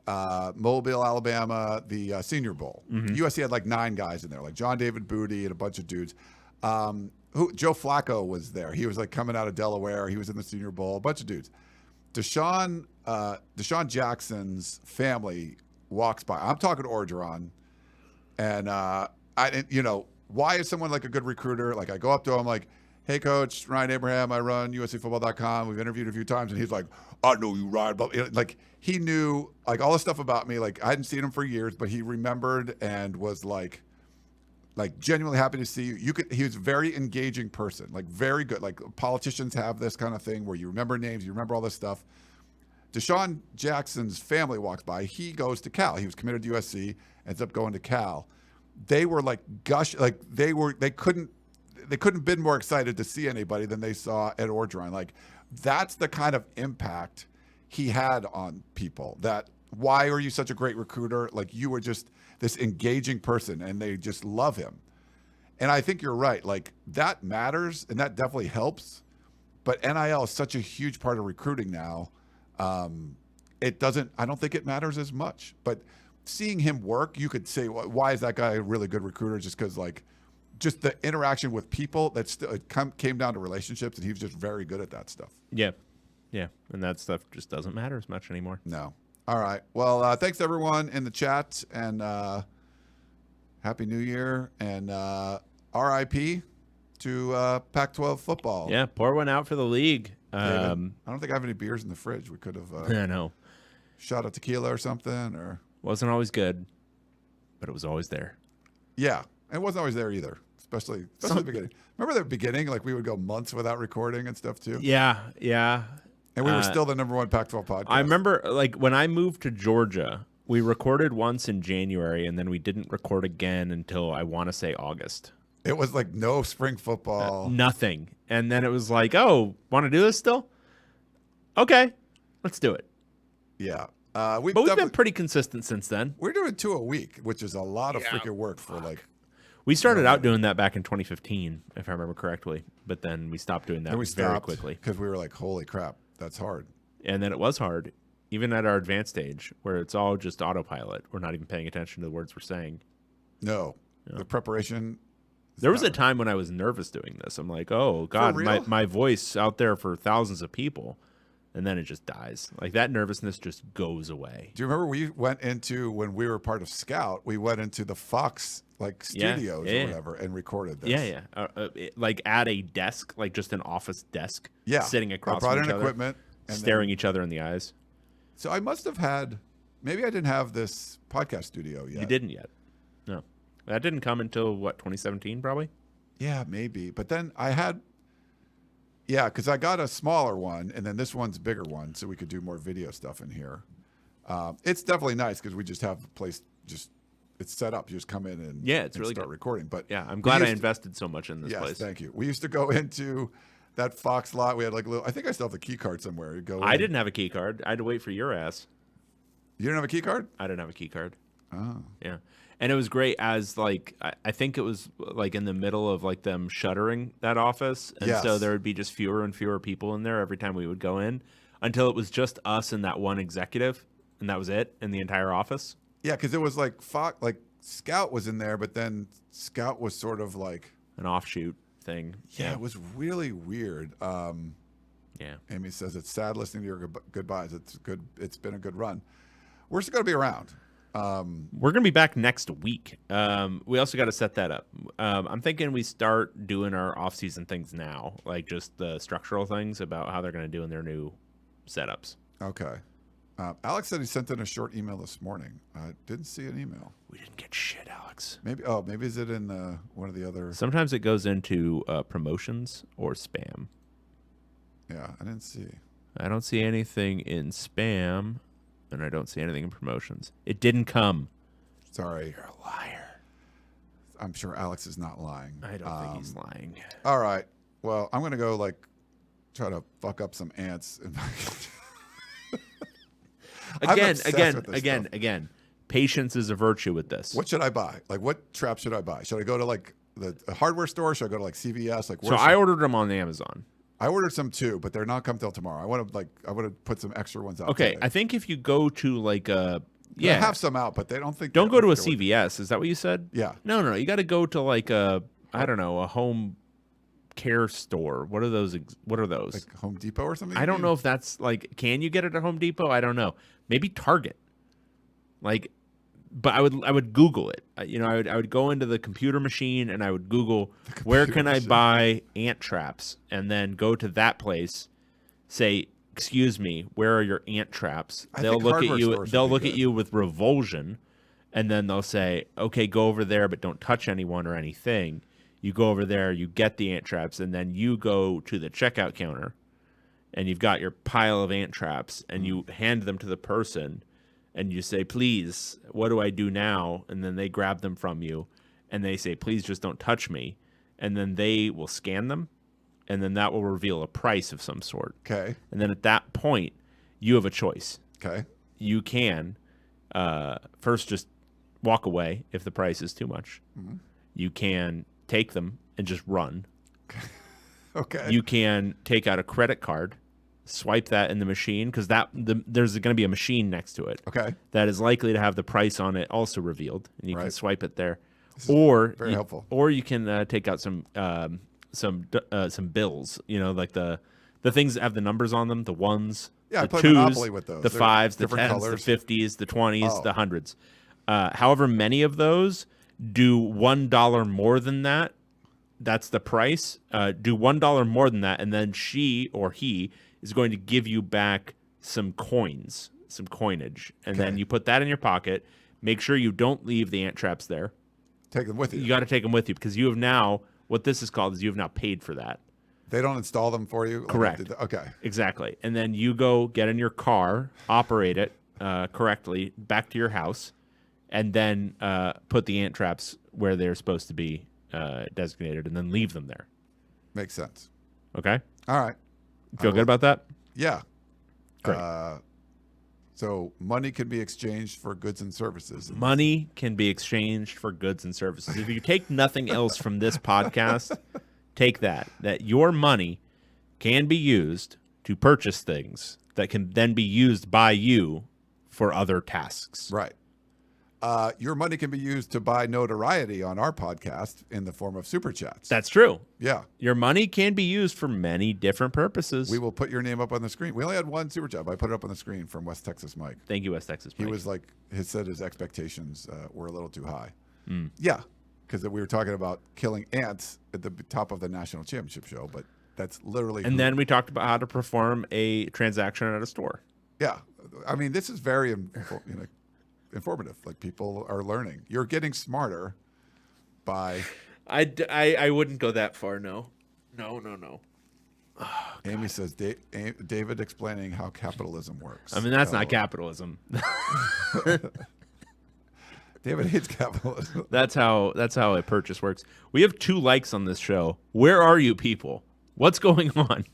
Mobile, Alabama, the Senior Bowl. USC had like 9 guys in there, like John David Booty and a bunch of dudes. Joe Flacco was there. He was like coming out of Delaware. He was in the Senior Bowl, a bunch of dudes. Deshaun Jackson's family walks by. I'm talking to Orgeron, and why is someone like a good recruiter? Like I go up to him like, hey, Coach, Ryan Abraham, I run USCfootball.com. We've interviewed a few times. And he's like, I know you, Ryan. But like he knew like all the stuff about me. Like I hadn't seen him for years, but he remembered and was like genuinely happy to see you. He was a very engaging person, like very good. Like politicians have this kind of thing where you remember names, you remember all this stuff. Deshaun Jackson's family walks by. He goes to Cal. He was committed to USC, ends up going to Cal. They were like they couldn't been more excited to see anybody than they saw at Orgeron. Like that's the kind of impact he had on people. That why are you such a great recruiter? Like you were just this engaging person and they just love him. And I think you're right. Like that matters and that definitely helps. But NIL is such a huge part of recruiting now. I don't think it matters as much, but seeing him work, you could say, why is that guy a really good recruiter? Just because just the interaction with people came down to relationships, and he was just very good at that stuff. Yeah. And that stuff just doesn't matter as much anymore. No. All right. Well, thanks to everyone in the chat, and Happy New Year, and RIP to Pac-12 football. Yeah, pour one out for the league. I don't think I have any beers in the fridge. We could have I know. shot a tequila or something. Or Wasn't always good, but it was always there. Yeah, it wasn't always there either. Especially the beginning. Remember the beginning? Like we would go months without recording and stuff too. Yeah. And we were still the #1 Pac-12 podcast. I remember, like when I moved to Georgia, we recorded once in January, and then we didn't record again until I want to say August. It was like no spring football, nothing, and then it was like, oh, want to do this still? Okay, let's do it. Yeah, we've been pretty consistent since then. We're doing 2 a week, which is a lot of freaking work for like. We started out doing that back in 2015, if I remember correctly, but then we stopped doing that very quickly because we were like, "Holy crap, that's hard." And then it was hard, even at our advanced stage, where it's all just autopilot. We're not even paying attention to the words we're saying. No, the preparation. There was a time when I was nervous doing this. I'm like, "Oh God, my voice out there for thousands of people." And then it just dies. Like that nervousness just goes away. Do you remember when we were part of Scout, we went into the Fox studios or whatever and recorded this. Yeah. Like at a desk, like just an office desk. Yeah. Sitting across from each in other, equipment, and staring each other in the eyes. So I must have had, maybe I didn't have this podcast studio yet. You didn't yet. No. That didn't come until 2017 probably? Yeah, maybe. But then I had, because I got a smaller one, and then this one's a bigger one, so we could do more video stuff in here. It's definitely nice because we just have the place it's set up. You just come in and it's really start good. recording. But yeah, I'm glad I invested so much in this place. Yes, thank you. We used to go into that Fox lot. We had like a little. I think I still have the key card somewhere. I didn't have a key card. I had to wait for your ass. You didn't have a key card? I didn't have a key card. Oh, yeah. And it was great as like I think it was like in the middle of like them shuttering that office, and so there would be just fewer and fewer people in there every time we would go in, until it was just us and that one executive, and that was it in the entire office. Yeah, because it was like Scout was in there, but then Scout was sort of like an offshoot thing. Yeah, it was really weird. Yeah. Amy says it's sad listening to your goodbyes. It's good. It's been a good run. We're still going to be around. We're going to be back next week. We also got to set that up. I'm thinking we start doing our off-season things now, like just the structural things about how they're going to do in their new setups. Okay. Alex said he sent in a short email this morning. I didn't see an email. We didn't get shit, Alex. Maybe is it in one of the other? Sometimes it goes into promotions or spam. Yeah, I didn't see. I don't see anything in spam. And I don't see anything in promotions. It didn't come. Sorry. You're a liar. I'm sure Alex is not lying. I don't think he's lying. All right. Well, I'm going to go try to fuck up some ants. I'm obsessed with this stuff. Again. Patience is a virtue with this. What should I buy? Like, what trap should I buy? Should I go to like the hardware store? Should I go to like CVS? Like, So I ordered them on Amazon. I ordered some too, but they're not come till tomorrow. I want to put some extra ones out. Okay, today. I think if you go to like a They have some out, but they don't think. Don't go to a they're- CVS. Is that what you said? Yeah. No. You got to go to like a a home care store. What are those? What are those? Like Home Depot or something. I don't know if that's like. Can you get it at Home Depot? I don't know. Maybe Target. Like, but I would Google it. I would go into the computer machine and I would Google where can I buy ant traps, and then go to that place. Say, excuse me, where are your ant traps? They'll look at you. They'll look at you with revulsion, and then they'll say, okay, go over there, but don't touch anyone or anything. You go over there, you get the ant traps, and then you go to the checkout counter, and you've got your pile of ant traps, and you hand them to the person, and you say, please, what do I do now? And then they grab them from you, and they say, please just don't touch me. And then they will scan them, and then that will reveal a price of some sort. Okay. And then at that point, you have a choice. Okay. You can first just walk away if the price is too much. Mm-hmm. You can take them and just run. Okay. You can take out a credit card, swipe that in the machine, because there's going to be a machine next to it. Okay. That is likely to have the price on it also revealed, and you can Right. swipe it there. Or very helpful. Or you can take out some bills. Like the things that have the numbers on them, the ones, Yeah, I the play twos, Monopoly with those. the They're fives, the different tens, colors. the 50s, the 20s, Oh. the hundreds. However many of those do $1 more than that. That's the price. Do $1 more than that, and then she or he is going to give you back some coins, some coinage, and then you put that in your pocket. Make sure you don't leave the ant traps there. Take them with you. You got to take them with you, because you have now, what this is called is you have now paid for that. They don't install them for you. Like, Correct. Okay. Exactly. And then you go get in your car, operate it correctly, back to your house, and then put the ant traps where they're supposed to be designated, and then leave them there. Makes sense. Okay? All right. Feel good about that? Yeah. Great. So money can be exchanged for goods and services. Money can be exchanged for goods and services. If you take nothing else from this podcast, take that your money can be used to purchase things that can then be used by you for other tasks. Right. Your money can be used to buy notoriety on our podcast in the form of super chats. That's true. Yeah. Your money can be used for many different purposes. We will put your name up on the screen. We only had one super chat, but I put it up on the screen from West Texas Mike. Thank you, West Texas He Mike. was like, he said his expectations were a little too high. Yeah. Because we were talking about killing ants at the top of the national championship show, but that's literally. And then we talked about how to perform a transaction at a store. Yeah. I mean, this is very informative. Like, people are learning. You're getting smarter by. I wouldn't go that far. No. Amy says David explaining how capitalism works. I mean, that's not capitalism. David hates capitalism. That's how a purchase works. We have 2 likes on this show. Where are you people? What's going on?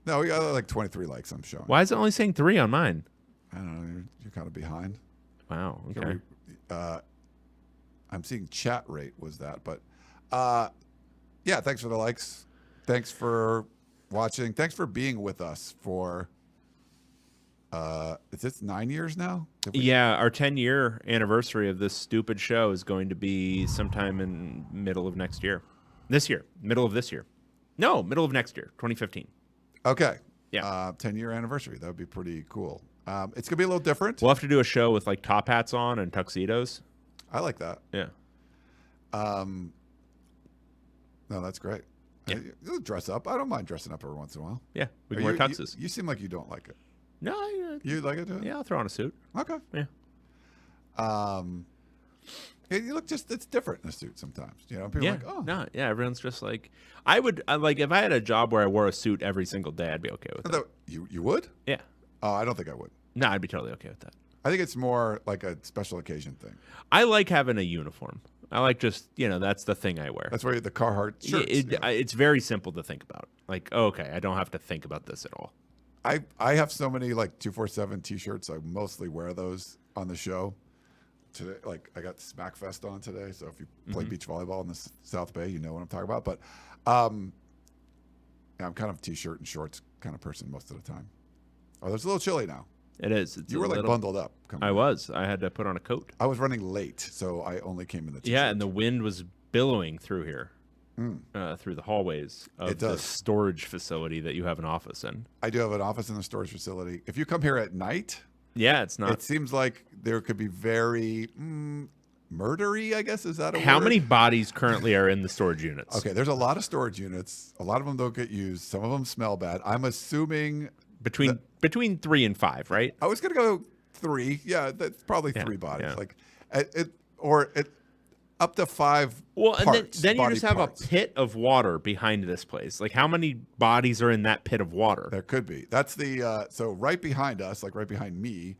No, we got like 23 likes. I'm showing. Why is it only saying 3 on mine? I don't know. You're kind of behind. Wow. Okay. I'm seeing chat rate was that, but yeah. Thanks for the likes. Thanks for watching. Thanks for being with us for. Is this 9 years now? Yeah, our 10-year anniversary of this stupid show is going to be sometime in middle of next year. Middle of this year. No, middle of next year, 2015. Okay. Yeah. 10-year anniversary. That would be pretty cool. It's gonna be a little different. We'll have to do a show with like top hats on and tuxedos. I like that. Yeah. No, that's great. Yeah. You'll dress up. I don't mind dressing up every once in a while. Yeah, we can wear tuxes. You seem like you don't like it. No, You like it? yeah, I'll throw on a suit. Okay. Yeah. You look it's different in a suit sometimes. People are Yeah. like, oh. No, yeah, everyone's just like, I would, like, if I had a job where I wore a suit every single day, I'd be okay with that. You would? Yeah. Oh, I don't think I would. No, I'd be totally okay with that. I think it's more like a special occasion thing. I like having a uniform. I like just, that's the thing I wear. That's why the Carhartt shirts. It's very simple to think about. Like, okay, I don't have to think about this at all. I have so many like 247 t-shirts. I mostly wear those on the show. Today, like I got Smackfest on today, so if you play beach volleyball in the South Bay, you know what I'm talking about. But yeah, I'm kind of a t-shirt and shorts kind of person most of the time. Oh, it's a little chilly now. It is. It's You were like bundled up. I was. I had to put on a coat. I was running late, so I only came in the t-shirt. Yeah, and the wind was billowing through here, through the hallways of the storage facility that you have an office in. I do have an office in the storage facility. If you come here at night, yeah, it's not. It seems like there could be very murdery, I guess. Is that a How word? many bodies currently are in the storage units? Okay, there's a lot of storage units. A lot of them don't get used. Some of them smell bad. I'm assuming between 3 and 5, right? I was gonna go 3. Yeah, that's probably 3 bodies. Yeah. Like up to 5. Well, and parts, then you body just have parts. a pit of water behind this place. Like, how many bodies are in that pit of water? There could be. That's the so right behind us, like right behind me,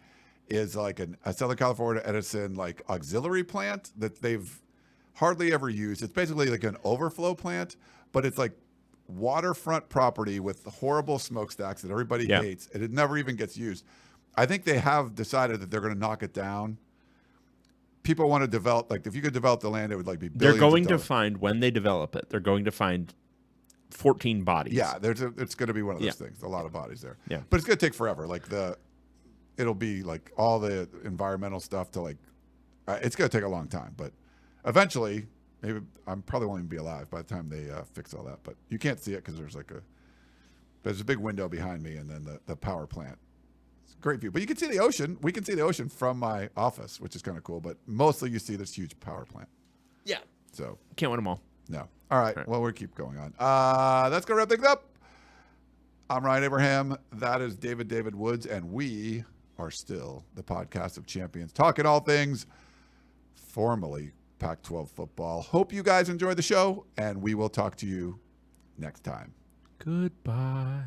is like a Southern California Edison like auxiliary plant that they've hardly ever used. It's basically like an overflow plant, but it's like waterfront property with horrible smokestacks that everybody hates, and it never even gets used. I think they have decided that they're going to knock it down. People want to develop, like if you could develop the land, it would like be billions. They're going to find, when they develop it, they're going to find 14 bodies. Yeah, it's going to be one of those things. A lot of bodies there. Yeah, but it's going to take forever. Like it'll be like all the environmental stuff to like. It's going to take a long time, but eventually, maybe I'm probably won't even be alive by the time they fix all that. But you can't see it because there's a big window behind me, and then the power plant. It's a great view, but you can see the ocean. We can see the ocean from my office, which is kind of cool. But mostly, you see this huge power plant. Yeah. So can't win them all. No. All right. Well, we'll keep going on. That's going to wrap things up. I'm Ryan Abraham. That is David Woods, and we are still the podcast of champions, talking all things formerly Pac-12 football. Hope you guys enjoy the show, and we will talk to you next time. Goodbye.